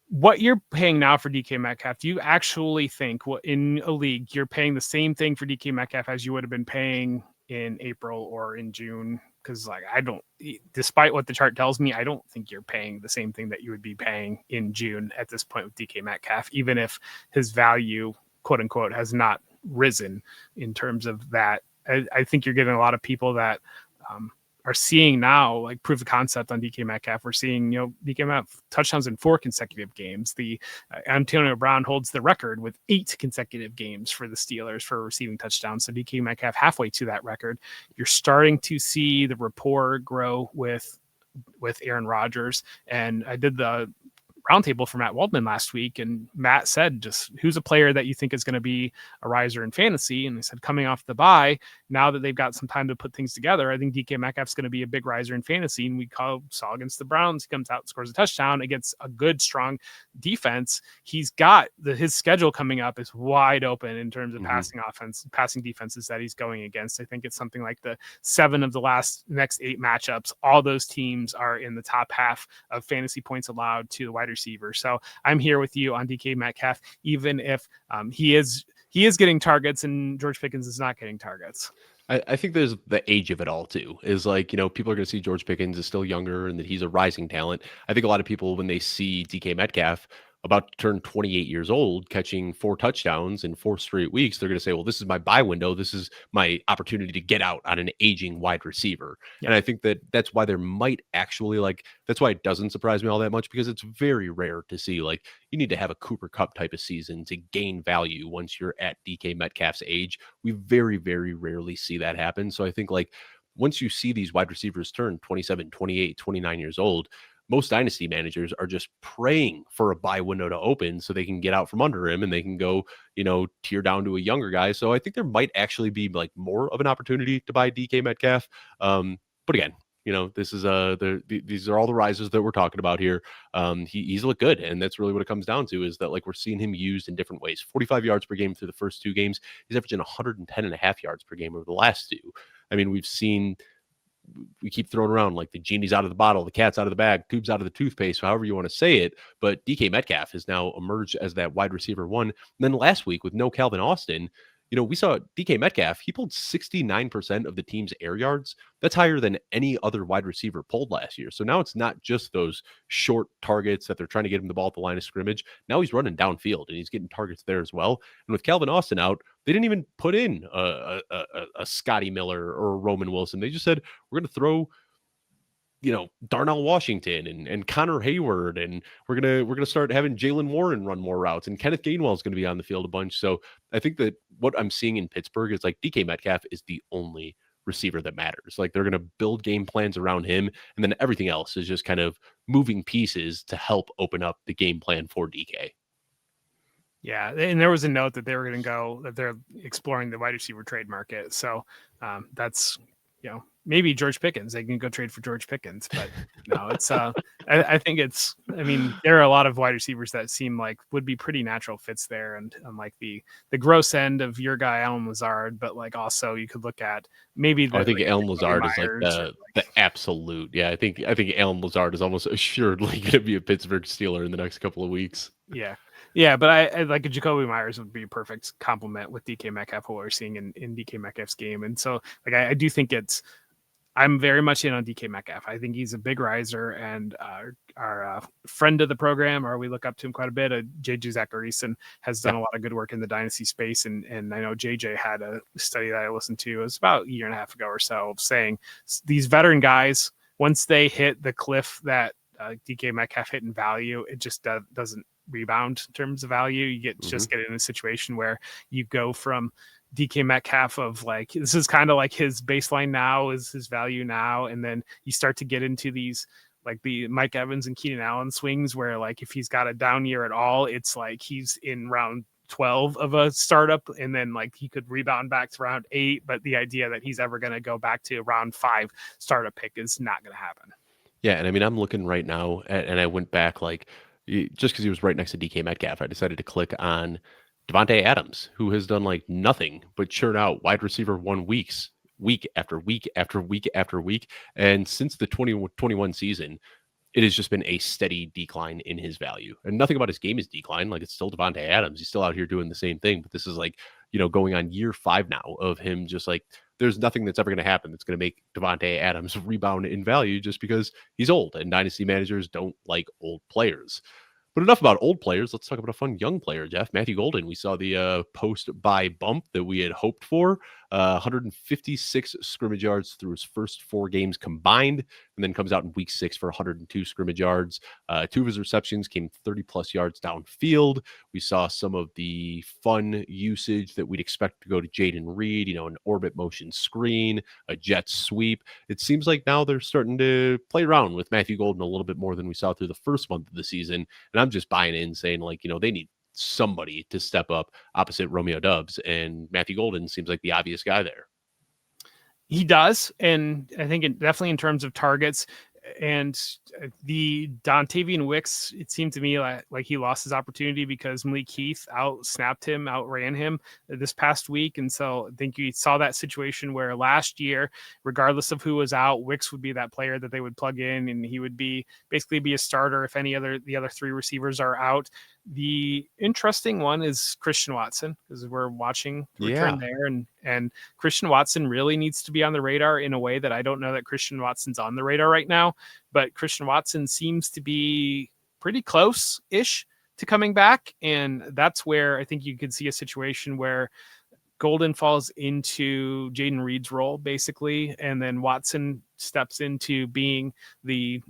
Speaker 2: what you're paying now for DK Metcalf, do you actually think in a league you're paying the same thing for DK Metcalf as you would have been paying in April or in June? Because like I don't, despite what the chart tells me, I don't think you're paying the same thing that you would be paying in June at this point with DK Metcalf, even if his value, quote unquote, has not risen in terms of that. I think you're getting a lot of people that are seeing now like proof of concept on DK Metcalf. We're seeing, DK Metcalf touchdowns in 4 consecutive games. The Antonio Brown holds the record with 8 consecutive games for the Steelers for receiving touchdowns. So DK Metcalf halfway to that record. You're starting to see the rapport grow with Aaron Rodgers. And I did the roundtable for Matt Waldman last week, and Matt said, just who's a player that you think is going to be a riser in fantasy? And they said, coming off the bye, now that they've got some time to put things together, I think DK Metcalf's going to be a big riser in fantasy. And we saw against the Browns, he comes out, scores a touchdown against a good, strong defense. He's got his schedule coming up is wide open in terms of passing defenses that he's going against. I think it's something like the 7 of the next 8 matchups. All those teams are in the top half of fantasy points allowed to the wide receiver. So I'm here with you on DK Metcalf, even if he is getting targets and George Pickens is not getting targets.
Speaker 1: I think there's the age of it all too, is like, people are going to see George Pickens is still younger and that he's a rising talent. I think a lot of people, when they see DK Metcalf about to turn 28 years old, catching 4 touchdowns in 4 straight weeks, they're going to say, well, this is my buy window. This is my opportunity to get out on an aging wide receiver. Yeah. And I think that's why there might actually that's why it doesn't surprise me all that much, because it's very rare to see, you need to have a Cooper Kupp type of season to gain value once you're at DK Metcalf's age. We very, very rarely see that happen. So I think once you see these wide receivers turn 27, 28, 29 years old, most dynasty managers are just praying for a buy window to open so they can get out from under him and they can go, tier down to a younger guy. So I think there might actually be more of an opportunity to buy DK Metcalf. But again, this is these are all the rises that we're talking about here. He's looked good, and that's really what it comes down to, is that we're seeing him used in different ways. 45 yards per game through the first 2 games. He's averaging 110.5 yards per game over the last 2. I mean, we keep throwing around the genie's out of the bottle, the cat's out of the bag, tube's out of the toothpaste, however you want to say it. But DK Metcalf has now emerged as that wide receiver 1. And then last week with no Calvin Austin, we saw DK Metcalf, he pulled 69% of the team's air yards. That's higher than any other wide receiver pulled last year. So now it's not just those short targets that they're trying to get him the ball at the line of scrimmage. Now he's running downfield and he's getting targets there as well. And with Calvin Austin out, they didn't even put in a Scotty Miller or a Roman Wilson. They just said, we're going to throw Darnell Washington and Connor Hayward, and we're gonna start having Jalen Warren run more routes, and Kenneth Gainwell is going to be on the field a bunch. So I think that what I'm seeing in Pittsburgh is DK Metcalf is the only receiver that matters. They're going to build game plans around him, and then everything else is just kind of moving pieces to help open up the game plan for DK.
Speaker 2: Yeah, and there was a note that they're exploring the wide receiver trade market. So that's maybe George Pickens. They can go trade for George Pickens, but no, it's I think there are a lot of wide receivers that seem like would be pretty natural fits there, and the gross end of your guy Allen Lazard, but also you could look at maybe
Speaker 1: I think Allen Lazard is the absolute. Yeah, I think Allen Lazard is almost assuredly going to be a Pittsburgh Steeler in the next couple of weeks.
Speaker 2: Yeah, but I like a Jacoby Myers would be a perfect complement with DK Metcalf, what we're seeing in DK Metcalf's game. And so I do think I'm very much in on DK Metcalf. I think he's a big riser, and our friend of the program, or we look up to him quite a bit, JJ Zacharyson has done a lot of good work in the dynasty space. And I know JJ had a study that I listened to, it was about a year and a half ago or so, saying these veteran guys, once they hit the cliff that DK Metcalf hit in value, it just doesn't rebound in terms of value. You just get in a situation where you go from DK Metcalf of like, this is kind of like his baseline now is his value now. And then you start to get into these, like the Mike Evans and Keenan Allen swings where like, if he's got a down year at all, it's like he's in round 12 of a startup. And then like he could rebound back to round 8. But the idea that he's ever going to go back to round 5 startup pick is not going to happen.
Speaker 1: Yeah. And I mean, I'm looking right now and I went back like, just because he was right next to DK Metcalf, I decided to click on Devontae Adams, who has done like nothing but churn out wide receiver 1 weeks, week after week after week after week. And since the 2021 season, it has just been a steady decline in his value. And nothing about his game is declined. Like it's still Devontae Adams. He's still out here doing the same thing. But this is like, going on year 5 now of him just like, there's nothing that's ever going to happen that's going to make Devontae Adams rebound in value just because he's old. And dynasty managers don't like old players. But enough about old players. Let's talk about a fun young player, Jeff. Matthew Golden. We saw the post-buy bump that we had hoped for. 156 scrimmage yards through his first 4 games combined, and then comes out in week 6 for 102 scrimmage yards. 2 of his receptions came 30-plus yards downfield. We saw some of the fun usage that we'd expect to go to Jaden Reed, an orbit motion screen, a jet sweep. It seems like now they're starting to play around with Matthew Golden a little bit more than we saw through the first month of the season. And I'm just buying in saying like, they need somebody to step up opposite Romeo Doubs, and Matthew Golden seems like the obvious guy there.
Speaker 2: He does. And I think definitely in terms of targets and the Dontavian Wicks, it seemed to me like he lost his opportunity because Malik Heath outran him this past week. And so I think you saw that situation where last year, regardless of who was out, Wicks would be that player that they would plug in, and he would basically be a starter if the other 3 receivers are out. The interesting one is Christian Watson, because we're watching return there, and Christian Watson really needs to be on the radar in a way that I don't know that Christian Watson's on the radar right now, but Christian Watson seems to be pretty close-ish to coming back, and that's where I think you could see a situation where Golden falls into Jaden Reed's role, basically, and then Watson steps into being the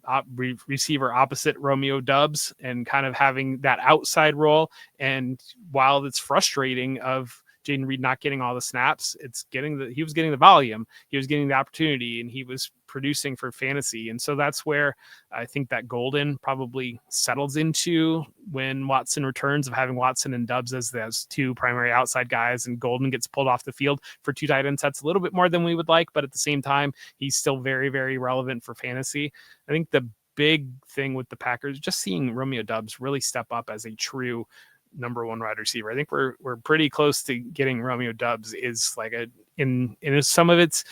Speaker 2: receiver opposite Romeo Doubs and kind of having that outside role. And while it's frustrating of Jaden Reed not getting all the snaps, he was getting the volume, he was getting the opportunity, and he was producing for fantasy. And so that's where I think that Golden probably settles into when Watson returns, of having Watson and Doubs as those 2 primary outside guys, and Golden gets pulled off the field for 2 tight ends. That's a little bit more than we would like, but at the same time, he's still very, very relevant for fantasy. I think the big thing with the Packers, just seeing Romeo Doubs really step up as a true number 1 wide receiver. I think we're pretty close to getting Romeo Doubs is like in some of it's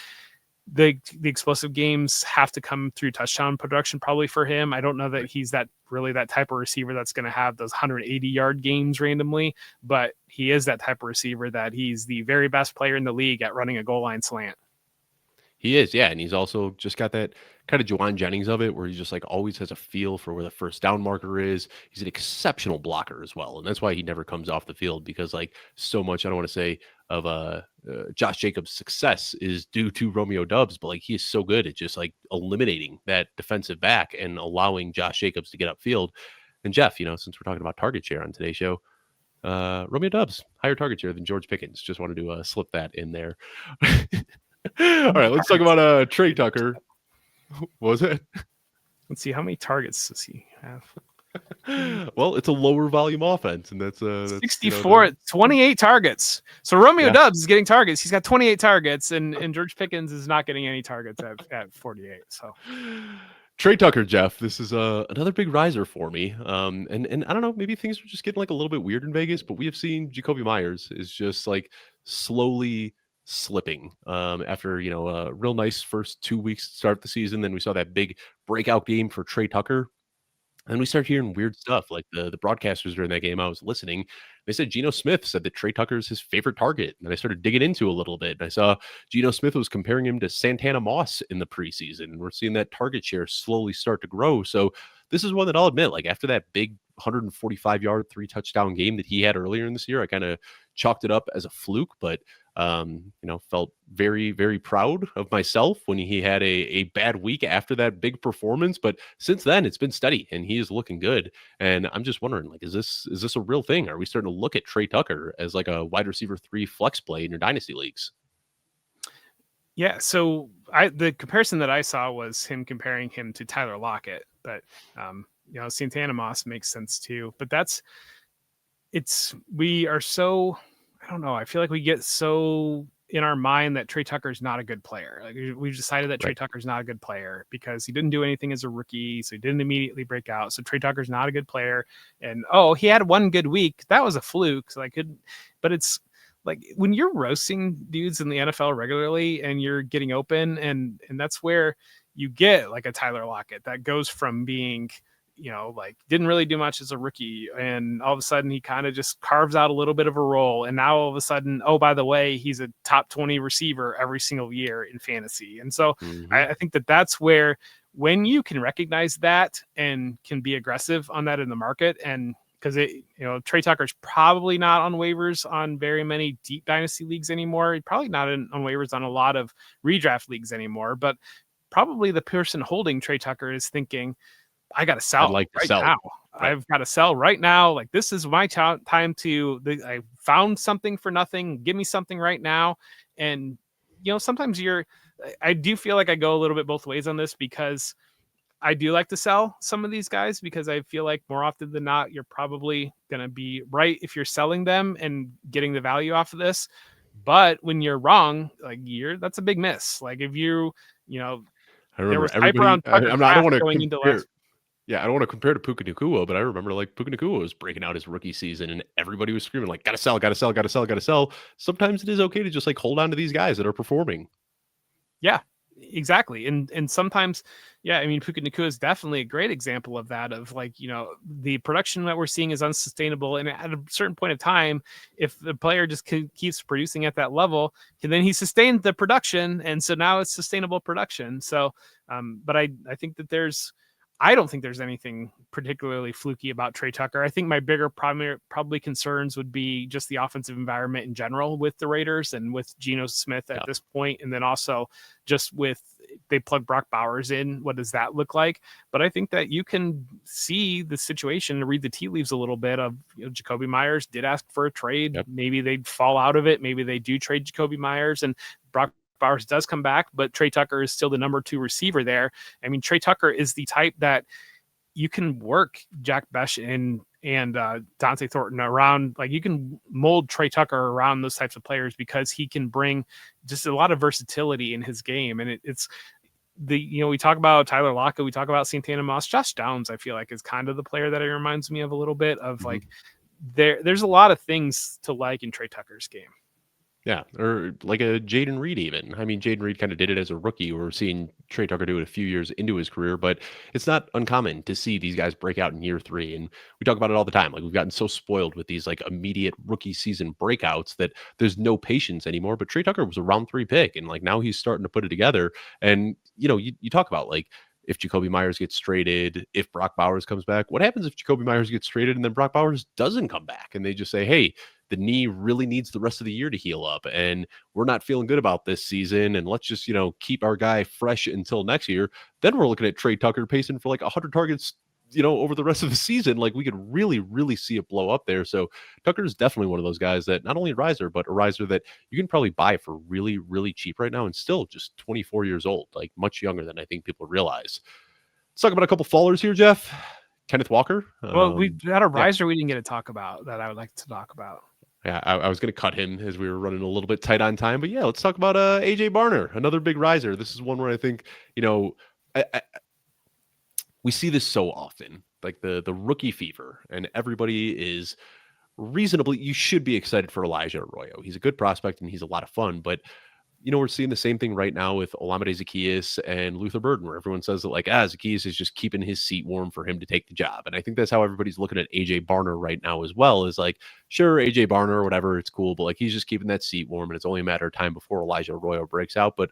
Speaker 2: the explosive games have to come through touchdown production probably for him. I don't know that he's that type of receiver that's going to have those 180-yard games randomly, but he is that type of receiver that he's the very best player in the league at running a goal line slant.
Speaker 1: He is, yeah, and he's also just got that kind of Juwan Jennings of it, where he just like always has a feel for where the first down marker is. He's an exceptional blocker as well, and that's why he never comes off the field, because like so much, I don't want to say of Josh Jacobs' success is due to Romeo Doubs, but like he is so good at just like eliminating that defensive back and allowing Josh Jacobs to get upfield. And Jeff, since we're talking about target share on today's show, Romeo Doubs higher target share than George Pickens. Just wanted to slip that in there. All right, let's talk about Tre Tucker. What was it?
Speaker 2: Let's see, how many targets does he have?
Speaker 1: Well, it's a lower volume offense, and that's
Speaker 2: 64, 28 targets. So Romeo Doubs is getting targets. He's got 28 targets, and George Pickens is not getting any targets at 48. So
Speaker 1: Tre Tucker, Jeff, this is another big riser for me. And I don't know, maybe things are just getting like a little bit weird in Vegas, but we have seen Jacoby Myers is just like slowly slipping after a real nice first 2 weeks to start the season. Then we saw that big breakout game for Tre Tucker, and we start hearing weird stuff. Like the broadcasters during that game I was listening, they said Geno Smith said that Tre Tucker is his favorite target, and I started digging into a little bit, and I saw Geno Smith was comparing him to Santana Moss in the preseason, and we're seeing that target share slowly start to grow. So this is one that I'll admit, like after that big 145-yard 3-touchdown game that he had earlier in this year, I kind of chalked it up as a fluke, but Felt very, very proud of myself when he had a bad week after that big performance. But since then, it's been steady and he is looking good. And I'm just wondering, like, is this a real thing? Are we starting to look at Tre Tucker as like a wide receiver 3 flex play in your dynasty leagues?
Speaker 2: Yeah, so the comparison that I saw was him comparing him to Tyler Lockett, but Santana Moss makes sense too. But we are so, I don't know. I feel like we get so in our mind that Tre Tucker is not a good player. Like we've decided that Tre
Speaker 1: Right.
Speaker 2: Tucker is not a good player because he didn't do anything as a rookie, so he didn't immediately break out. So Tre Tucker is not a good player, and he had one good week. That was a fluke. So but it's like when you're roasting dudes in the NFL regularly and you're getting open, and that's where you get like a Tyler Lockett that goes from being like didn't really do much as a rookie. And all of a sudden he kind of just carves out a little bit of a role. And now all of a sudden, oh, by the way, he's a top 20 receiver every single year in fantasy. And so
Speaker 1: Mhm.
Speaker 2: I think that that's where, when you can recognize that and can be aggressive on that in the market, and because Tre Tucker's probably not on waivers on very many deep dynasty leagues anymore. He's probably not on waivers on a lot of redraft leagues anymore, but probably the person holding Tre Tucker is thinking, I got to
Speaker 1: I'd
Speaker 2: sell
Speaker 1: like to
Speaker 2: right
Speaker 1: sell.
Speaker 2: now.
Speaker 1: Right.
Speaker 2: I've got to sell right now. Like this is my time I found something for nothing. Give me something right now. And sometimes I do feel like I go a little bit both ways on this, because I do like to sell some of these guys, because I feel like more often than not, you're probably going to be right if you're selling them and getting the value off of this. But when you're wrong, like that's a big miss. Like if
Speaker 1: I
Speaker 2: there
Speaker 1: remember
Speaker 2: was hype
Speaker 1: everybody.
Speaker 2: around Tucker
Speaker 1: I don't
Speaker 2: Craft
Speaker 1: want to
Speaker 2: going into
Speaker 1: compare.
Speaker 2: last.
Speaker 1: Yeah, I don't want to compare to Puka Nakua, but I remember like Puka Nakua was breaking out his rookie season, and everybody was screaming like, "Gotta sell, gotta sell, gotta sell, gotta sell." Sometimes it is okay to just like hold on to these guys that are performing.
Speaker 2: Yeah, exactly. And sometimes, yeah, I mean, Puka Nakua is definitely a great example of that, of like, the production that we're seeing is unsustainable. And at a certain point of time, if the player just keeps producing at that level, and then he sustained the production. And so now it's sustainable production. So, but I think that I don't think there's anything particularly fluky about Tre Tucker. I think my bigger probably concerns would be just the offensive environment in general with the Raiders and with Geno Smith at
Speaker 1: Yeah,
Speaker 2: this point, and then also just with they plug Brock Bowers in. What does that look like? But I think that you can see the situation and read the tea leaves a little bit of Jacoby Myers did ask for a trade.
Speaker 1: yep.
Speaker 2: Maybe they'd fall out of it. Maybe they do trade Jacoby Myers and Brock Bowers does come back, but Tre Tucker is still the number 2 receiver there. I mean, Tre Tucker is the type that you can work Jack Besh and Dante Thornton around. Like you can mold Tre Tucker around those types of players, because he can bring just a lot of versatility in his game. And it's we talk about Tyler Lockett, we talk about Santana Moss, Josh Downs, I feel like is kind of the player that it reminds me of a little bit of.
Speaker 1: Mhm.
Speaker 2: Like there's a lot of things to like in Tre Tucker's game.
Speaker 1: Yeah, or like a Jaden Reed even. I mean, Jaden Reed kind of did it as a rookie. We're seeing Tre Tucker do it a few years into his career, but it's not uncommon to see these guys break out in year 3. And we talk about it all the time. Like we've gotten so spoiled with these like immediate rookie season breakouts that there's no patience anymore. But Tre Tucker was a round 3 pick, and like now he's starting to put it together. And you talk about like if Jacoby Myers gets traded, if Brock Bowers comes back, what happens if Jacoby Myers gets traded and then Brock Bowers doesn't come back and they just say, hey, the knee really needs the rest of the year to heal up and we're not feeling good about this season and let's just keep our guy fresh until next year. Then we're looking at Tre Tucker pacing for like 100 targets over the rest of the season. Like we could really see it blow up there. So Tucker is definitely one of those guys that not only a riser, but a riser that you can probably buy for really cheap right now and still just 24 years old, like much younger than I think people realize. Let's talk about a couple fallers here, Jeff. Kenneth Walker.
Speaker 2: Well, we had a
Speaker 1: Yeah,
Speaker 2: riser we didn't get to talk about that I would like to talk about.
Speaker 1: yeah, I was going to cut him as we were running a little bit tight on time, but yeah, let's talk about AJ Barner, another big riser. This is one where I think we see this so often, like the rookie fever, and everybody is reasonably. You should be excited for Elijah Arroyo. He's a good prospect and he's a lot of fun, but we're seeing the same thing right now with Olamide Zaccheaus and Luther Burden, where everyone says that like, Zaccheaus is just keeping his seat warm for him to take the job. And I think that's how everybody's looking at AJ Barner right now as well, is like, sure, AJ Barner or whatever, it's cool, but like he's just keeping that seat warm and it's only a matter of time before Elijah Arroyo breaks out. But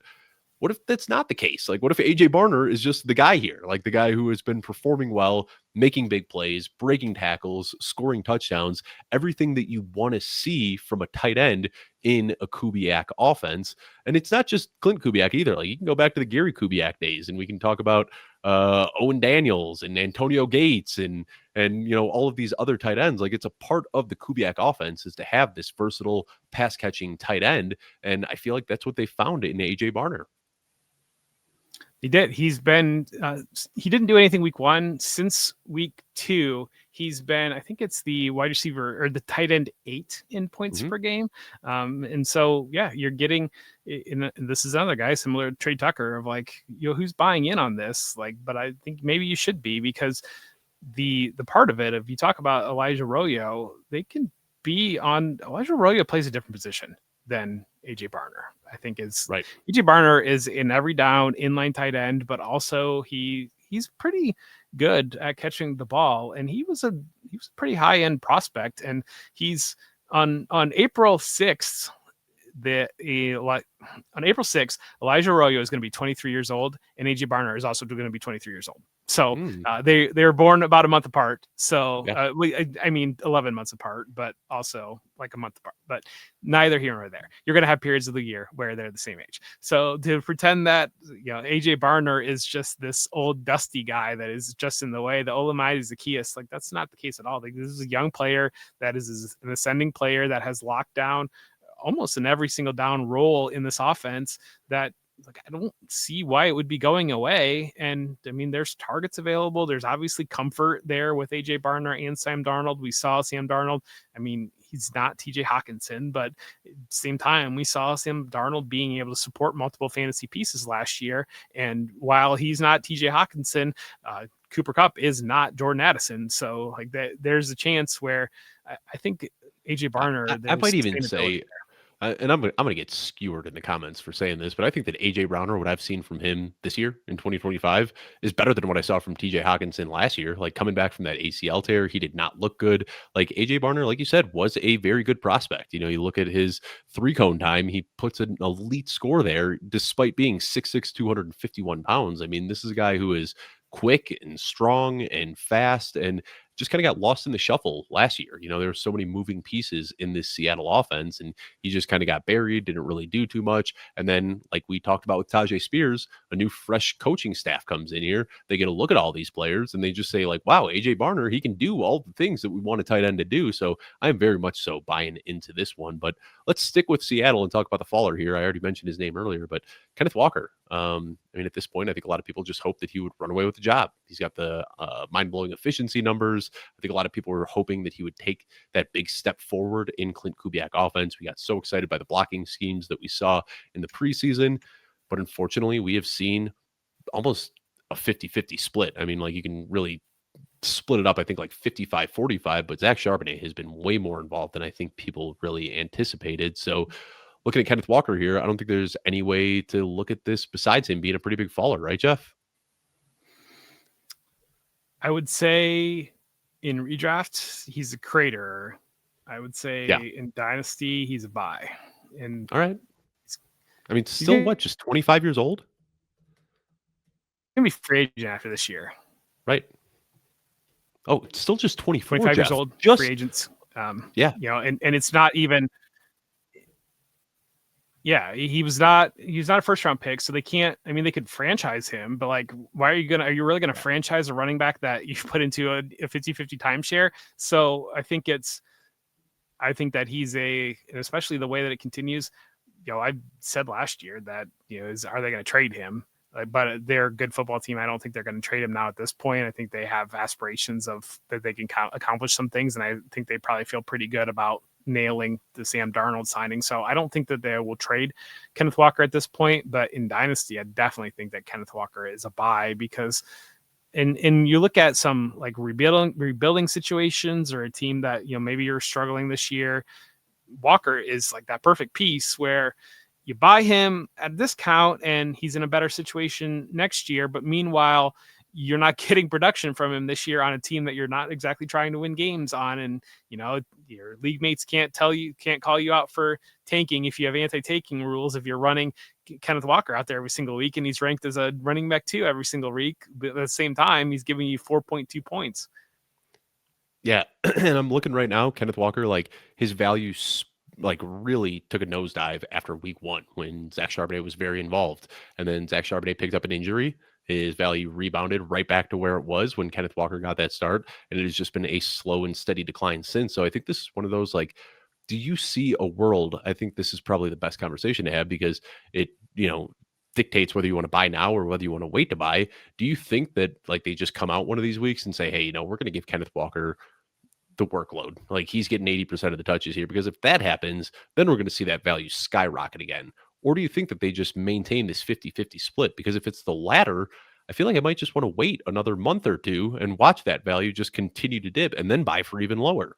Speaker 1: What if that's not the case? Like, what if AJ Barner is just the guy here, like the guy who has been performing well, making big plays, breaking tackles, scoring touchdowns, everything that you want to see from a tight end in a Kubiak offense? And it's not just Clint Kubiak either. Like, you can go back to the Gary Kubiak days, and we can talk about Owen Daniels and Antonio Gates and all of these other tight ends. Like, it's a part of the Kubiak offense is to have this versatile pass catching tight end, and I feel like that's what they found in AJ Barner.
Speaker 2: He did. He's been, he didn't do anything week 1. Since week 2, he's been, I think it's the wide receiver or the tight end 8 in points per game. And so, yeah, you're getting, and this is another guy similar to Tre Tucker of like, who's buying in on this? Like, but I think maybe you should be, because the part of it, if you talk about Elijah Arroyo, they can be on, Elijah Arroyo plays a different position than AJ Barner. I think is
Speaker 1: right.
Speaker 2: AJ Barner is in every down inline tight end, but also he's pretty good at catching the ball, and he was a pretty high end prospect, and he's on April 6th. On April 6th, Elijah Arroyo is going to be 23 years old, and AJ Barner is also going to be 23 years old. So they were born about a month apart. So I mean 11 months apart, but also like a month apart. But neither here nor there. You're going to have periods of the year where they're the same age. So to pretend that AJ Barner is just this old dusty guy that is just in the way, the Olamide is the Zacchaeus, like that's not the case at all. Like, this is a young player that is an ascending player that has locked down almost in every single down role in this offense that, like, I don't see why it would be going away. And I mean, there's targets available. There's obviously comfort there with AJ Barner and Sam Darnold. We saw Sam Darnold. I mean, he's not TJ Hawkinson, but at the same time, we saw Sam Darnold being able to support multiple fantasy pieces last year. And while he's not TJ Hawkinson, Cooper Kupp is not Jordan Addison. So like there's a chance where I think AJ Barner,
Speaker 1: I might even say, and I'm going to get skewered in the comments for saying this, but I think that AJ Browner, what I've seen from him this year in 2025, is better than what I saw from TJ Hawkinson last year. Like, coming back from that ACL tear, he did not look good. Like, AJ Barner, like you said, was a very good prospect. You look at his 3-cone time, he puts an elite score there despite being 6'6", 251 pounds. I mean, this is a guy who is quick and strong and fast, and just kind of got lost in the shuffle last year. There were so many moving pieces in this Seattle offense, and he just kind of got buried, didn't really do too much. And then, like we talked about with Tyjae Spears, a new fresh coaching staff comes in here. They get a look at all these players, and they just say, like, wow, AJ Barner, he can do all the things that we want a tight end to do. So I'm very much so buying into this one. But let's stick with Seattle and talk about the faller here. I already mentioned his name earlier, but Kenneth Walker. I mean, at this point, I think a lot of people just hope that he would run away with the job. He's got the mind-blowing efficiency numbers. I think a lot of people were hoping that he would take that big step forward in Clint Kubiak offense. We got so excited by the blocking schemes that we saw in the preseason, but unfortunately, we have seen almost a 50-50 split. I mean, like, you can really split it up, I think, like 55-45, but Zach Charbonnet has been way more involved than I think people really anticipated. So looking at Kenneth Walker here, I don't think there's any way to look at this besides him being a pretty big faller, right, Jeff?
Speaker 2: I would say in redraft, he's a crater. I would say in Dynasty, he's a buy. And
Speaker 1: all right. I mean, still what, just 25 years old?
Speaker 2: He's going to be free agent after this year.
Speaker 1: Right. Oh, it's still just 24,
Speaker 2: 25
Speaker 1: Jeff.
Speaker 2: years old,
Speaker 1: just
Speaker 2: free agents.
Speaker 1: Yeah.
Speaker 2: And it's not even. Yeah, he was not a first round pick, so they can't. I mean, they could franchise him, but like, are you really gonna franchise a running back that you've put into a 50-50 timeshare? So I think that he's especially the way that it continues. I said last year that are they going to trade him? But they're a good football team. I don't think they're going to trade him now at this point. I think they have aspirations of that they can accomplish some things, and I think they probably feel pretty good about nailing the Sam Darnold signing. So I don't think that they will trade Kenneth Walker at this point, but in Dynasty, I definitely think that Kenneth Walker is a buy because and you look at some like rebuilding situations or a team that, maybe you're struggling this year. Walker is like that perfect piece where you buy him at a discount and he's in a better situation next year. But meanwhile, you're not getting production from him this year on a team that you're not exactly trying to win games on. And, your league mates can't call you out for tanking if you have anti-tanking rules, if you're running Kenneth Walker out there every single week and he's ranked as a running back 2 every single week, but at the same time, he's giving you 4.2 points.
Speaker 1: Yeah, and I'm looking right now, Kenneth Walker, like his value really took a nosedive after week 1 when Zach Charbonnet was very involved. And then Zach Charbonnet picked up an injury. His value rebounded right back to where it was when Kenneth Walker got that start. And it has just been a slow and steady decline since. So I think this is one of those, like, do you see a world? I think this is probably the best conversation to have because it, dictates whether you want to buy now or whether you want to wait to buy. Do you think that like they just come out one of these weeks and say, hey, we're going to give Kenneth Walker the workload? Like he's getting 80% of the touches here, because if that happens, then we're going to see that value skyrocket again. Or do you think that they just maintain this 50-50 split? Because if it's the latter, I feel like I might just want to wait another month or two and watch that value just continue to dip and then buy for even lower.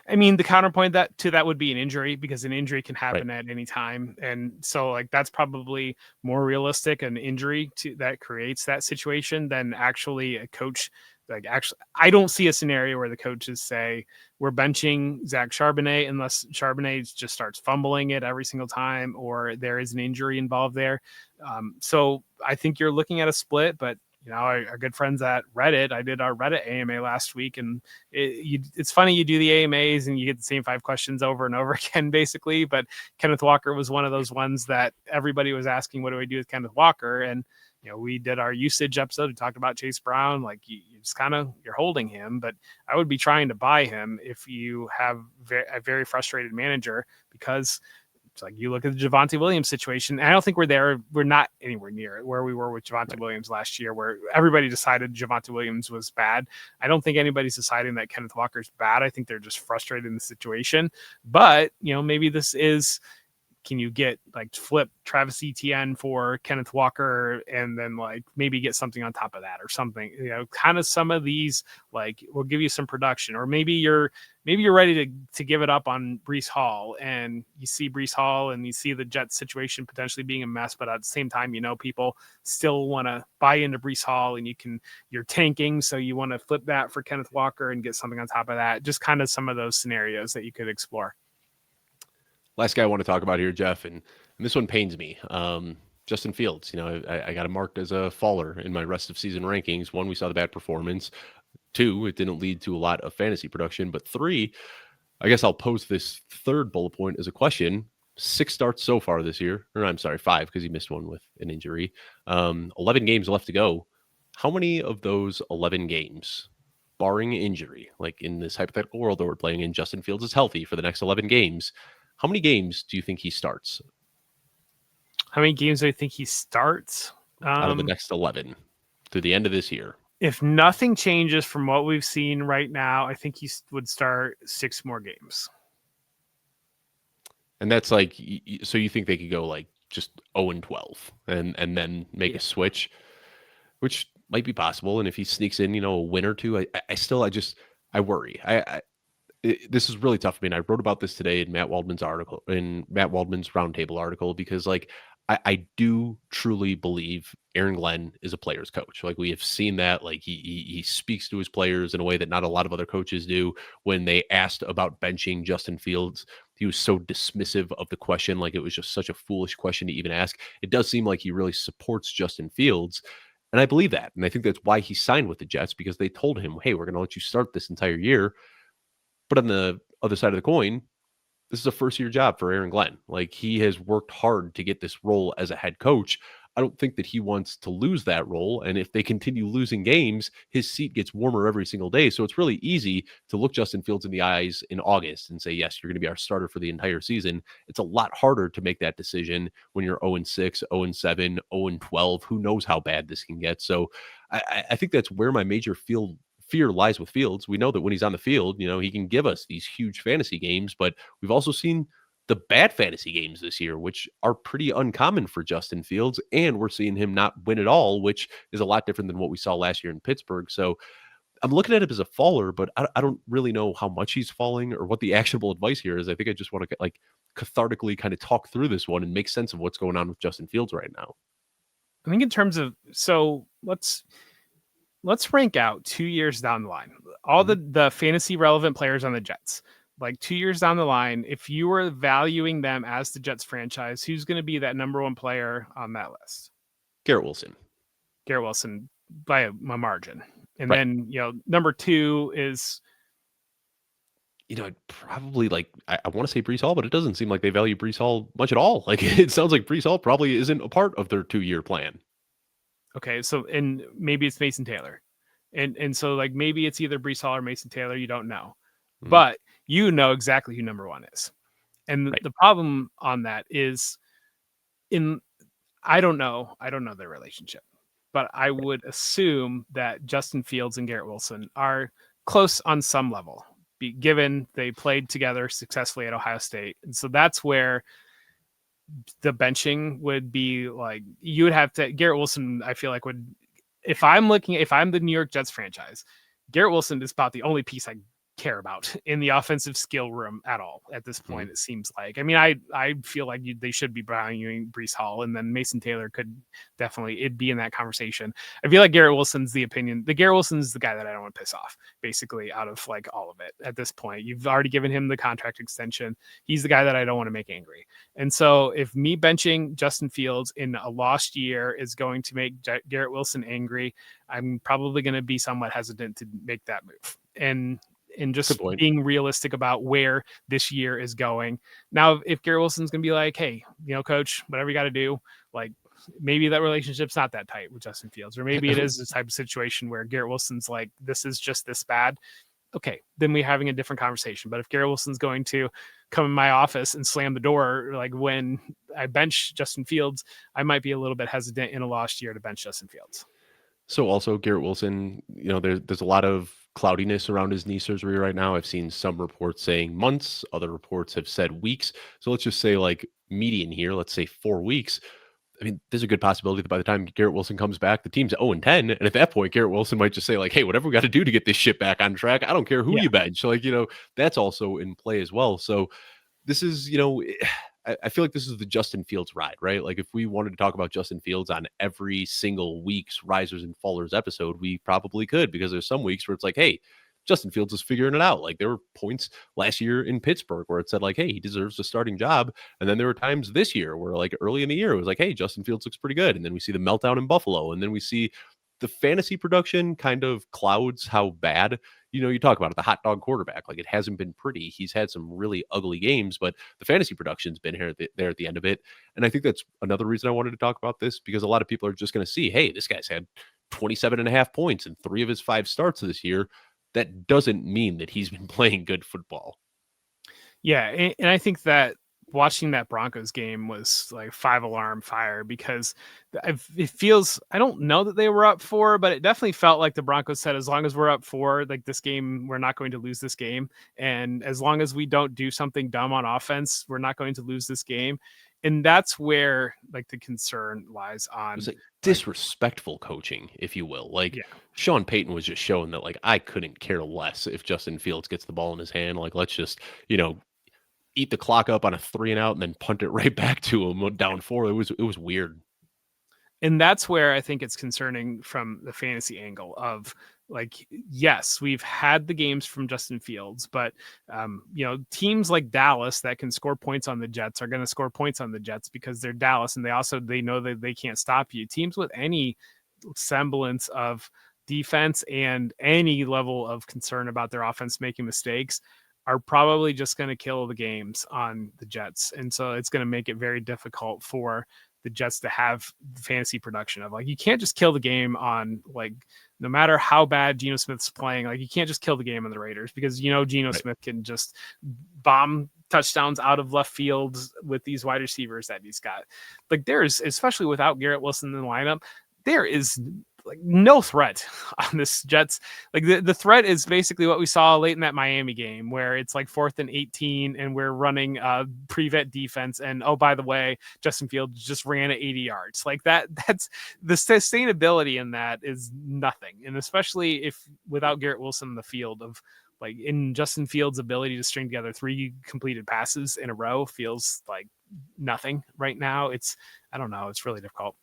Speaker 2: I mean, the counterpoint to that would be an injury, because an injury can happen at any time. And so like, that's probably more realistic, an injury that creates that situation, than actually a coach. Like actually, I don't see a scenario where the coaches say we're benching Zach Charbonnet unless Charbonnet just starts fumbling it every single time or there is an injury involved there. So I think you're looking at a split, but our good friends at Reddit, I did our Reddit AMA last week, and it's funny, you do the AMAs and you get the same 5 questions over and over again, basically. But Kenneth Walker was one of those ones that everybody was asking, what do I do with Kenneth Walker? And, we did our usage episode. We talked about Chase Brown. Like you just you're holding him, but I would be trying to buy him if you have a very frustrated manager, because it's like you look at the Javonte Williams situation. And I don't think we're not anywhere near where we were with Javonte Williams last year, where everybody decided Javonte Williams was bad. I don't think anybody's deciding that Kenneth Walker's bad. I think they're just frustrated in the situation. But, maybe this is, can you get like flip Travis Etienne for Kenneth Walker and then like maybe get something on top of that or something, kind of some of these, like we'll give you some production, or maybe you're ready to give it up on Breece Hall, and you see Breece Hall and you see the Jets situation potentially being a mess, but at the same time, people still want to buy into Breece Hall, and you're tanking. So you want to flip that for Kenneth Walker and get something on top of that. Just kind of some of those scenarios that you could explore.
Speaker 1: Last guy I want to talk about here, Jeff, and this one pains me. Justin Fields. I got him marked as a faller in my rest of season rankings. 1, we saw the bad performance. 2, it didn't lead to a lot of fantasy production. But 3, I guess I'll pose this third bullet point as a question. 6 starts so far this year. Or I'm sorry, 5, because he missed one with an injury. 11 games left to go. How many of those 11 games, barring injury, like in this hypothetical world that we're playing in, Justin Fields is healthy for the next 11 games, how many games do you think he starts?
Speaker 2: How many games do I think he starts?
Speaker 1: Out of the next 11 through the end of this year.
Speaker 2: If nothing changes from what we've seen right now, I think he would start 6 more games.
Speaker 1: And that's like, so you think they could go like just 0-12 and then make a switch, which might be possible. And if he sneaks in, a win or two, I worry. This is really tough for me. And I wrote about this today in Matt Waldman's roundtable article, because like, I do truly believe Aaron Glenn is a player's coach. Like we have seen that, like he speaks to his players in a way that not a lot of other coaches do. When they asked about benching Justin Fields, he was so dismissive of the question. Like it was just such a foolish question to even ask. It does seem like he really supports Justin Fields. And I believe that. And I think that's why he signed with the Jets, because they told him, hey, we're going to let you start this entire year. But on the other side of the coin, this is a first-year job for Aaron Glenn. Like he has worked hard to get this role as a head coach. I don't think that he wants to lose that role. And if they continue losing games, his seat gets warmer every single day. So it's really easy to look Justin Fields in the eyes in August and say, yes, you're going to be our starter for the entire season. It's a lot harder to make that decision when you're 0-6, 0-7, 0-12. Who knows how bad this can get? So I think that's where my major fear lies with Fields. We know that when he's on the field, he can give us these huge fantasy games, but we've also seen the bad fantasy games this year, which are pretty uncommon for Justin Fields. And we're seeing him not win at all, which is a lot different than what we saw last year in Pittsburgh. So I'm looking at him as a faller, but I don't really know how much he's falling or what the actionable advice here is. I think I just want to like cathartically kind of talk through this one and make sense of what's going on with Justin Fields right now.
Speaker 2: I think in terms of, so let's let's rank out 2 years down the line. All the fantasy relevant players on the Jets. Like 2 years down the line, if you were valuing them as the Jets franchise, who's going to be that number one player on that list?
Speaker 1: Garrett Wilson.
Speaker 2: Garrett Wilson by a margin. And
Speaker 1: Right.
Speaker 2: then, number 2 is,
Speaker 1: I'd probably I want to say Breece Hall, but it doesn't seem like they value Breece Hall much at all. Like it sounds like Breece Hall probably isn't a part of their 2-year plan.
Speaker 2: okay, so and maybe it's Mason Taylor. And so like maybe it's either Breece Hall or Mason Taylor, you don't know.
Speaker 1: Mhm.
Speaker 2: But you know exactly who number 1 is. And
Speaker 1: Right.
Speaker 2: the problem on that is I don't know their relationship, but I would assume that Justin Fields and Garrett Wilson are close on some level, given they played together successfully at Ohio State. And so that's where the benching would be like, you would have to, Garrett Wilson, I feel like if I'm the New York Jets franchise, Garrett Wilson is about the only piece I care about in the offensive skill room at all at this point. It seems like, I mean, I feel like they should be valuing Breece Hall, and then Mason Taylor could definitely it'd be in that conversation. I feel like Garrett Wilson's the Garrett Wilson's the guy that I don't want to piss off, basically, out of like all of it at this point. You've already given him the contract extension. He's the guy that I don't want to make angry. And so if me benching Justin Fields in a lost year is going to make Garrett Wilson angry, I'm probably going to be somewhat hesitant to make that move. And just being realistic about where this year is going. Now, if Garrett Wilson's going to be like, hey, coach, whatever you got to do, like maybe that relationship's not that tight with Justin Fields, or maybe it is this type of situation where Garrett Wilson's like, this is just this bad. Okay, then we're having a different conversation. But if Garrett Wilson's going to come in my office and slam the door, like when I bench Justin Fields, I might be a little bit hesitant in a lost year to bench Justin Fields.
Speaker 1: So also Garrett Wilson, there's a lot of cloudiness around his knee surgery right now. I've seen some reports saying months, other reports have said weeks. So let's just say like median here, let's say 4 weeks. I mean, there's a good possibility that by the time Garrett Wilson comes back, the team's 0-10. And at that point, Garrett Wilson might just say like, hey, whatever we got to do to get this shit back on track. I don't care who you bench. So like, that's also in play as well. So this is, I feel like this is the Justin Fields ride, right? Like if we wanted to talk about Justin Fields on every single week's Risers and Fallers episode, we probably could, because there's some weeks where it's like, hey, Justin Fields is figuring it out. Like there were points last year in Pittsburgh where it said like, hey, he deserves a starting job. And then there were times this year where like early in the year, it was like, hey, Justin Fields looks pretty good. And then we see the meltdown in Buffalo. And then we see the fantasy production kind of clouds how bad, you talk about it, the hot dog quarterback, like it hasn't been pretty. He's had some really ugly games, but the fantasy production's been there at the end of it. And I think that's another reason I wanted to talk about this, because a lot of people are just going to see, hey, this guy's had 27.5 points in 3 of his 5 starts this year. That doesn't mean that he's been playing good football.
Speaker 2: Yeah. And I think that watching that Broncos game was like 5-alarm fire, because it feels, I don't know that they were up 4, but it definitely felt like the Broncos said, as long as we're up 4, like this game, we're not going to lose this game. And as long as we don't do something dumb on offense, we're not going to lose this game. And that's where like the concern lies on.
Speaker 1: It was like disrespectful coaching, if you will. Like Sean Payton was just showing that like, I couldn't care less if Justin Fields gets the ball in his hand. Like, let's just, eat the clock up on a 3 and out and then punt it right back to him down 4. It was weird.
Speaker 2: And that's where I think it's concerning from the fantasy angle of like, yes, we've had the games from Justin Fields, but teams like Dallas that can score points on the Jets are going to score points on the Jets because they're Dallas. And they know that they can't stop you. Teams with any semblance of defense and any level of concern about their offense making mistakes are probably just going to kill the games on the Jets. And so it's going to make it very difficult for the Jets to have fantasy production of like, you can't just kill the game on like, no matter how bad Geno Smith's playing, like you can't just kill the game on the Raiders, because Geno Smith can just bomb touchdowns out of left field with these wide receivers that he's got. Like there's, especially without Garrett Wilson in the lineup, there is like no threat on this Jets. Like the threat is basically what we saw late in that Miami game, where it's like 4th and 18 and we're running prevent defense. And oh, by the way, Justin Fields just ran at 80 yards. Like that's the sustainability in that is nothing. And especially if without Garrett Wilson in the field, of like in Justin Fields' ability to string together 3 completed passes in a row feels like nothing right now. I don't know. It's really difficult.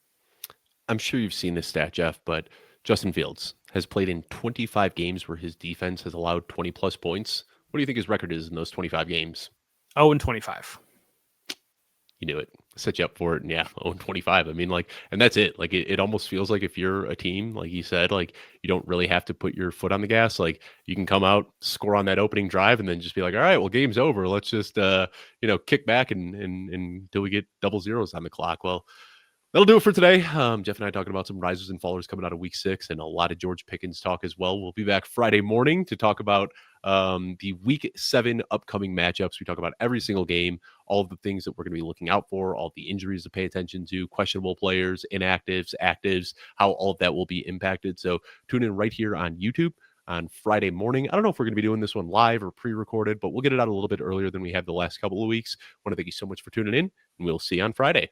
Speaker 1: I'm sure you've seen this stat, Jeff, but Justin Fields has played in 25 games where his defense has allowed 20 plus points. What do you think his record is in those 25 games?
Speaker 2: 0-25.
Speaker 1: You knew it. Set you up for it. And yeah, 0-25. I mean, like, and that's it. Like, it almost feels like if you're a team, like you said, like, you don't really have to put your foot on the gas. Like, you can come out, score on that opening drive, and then just be like, all right, well, game's over. Let's just, kick back and until we get double zeros on the clock. Well, that'll do it for today. Jeff and I talking about some risers and fallers coming out of week 6 and a lot of George Pickens talk as well. We'll be back Friday morning to talk about the week 7 upcoming matchups. We talk about every single game, all of the things that we're going to be looking out for, all the injuries to pay attention to, questionable players, inactives, actives, how all of that will be impacted. So tune in right here on YouTube on Friday morning. I don't know if we're going to be doing this one live or pre-recorded, but we'll get it out a little bit earlier than we have the last couple of weeks. I want to thank you so much for tuning in, and we'll see you on Friday.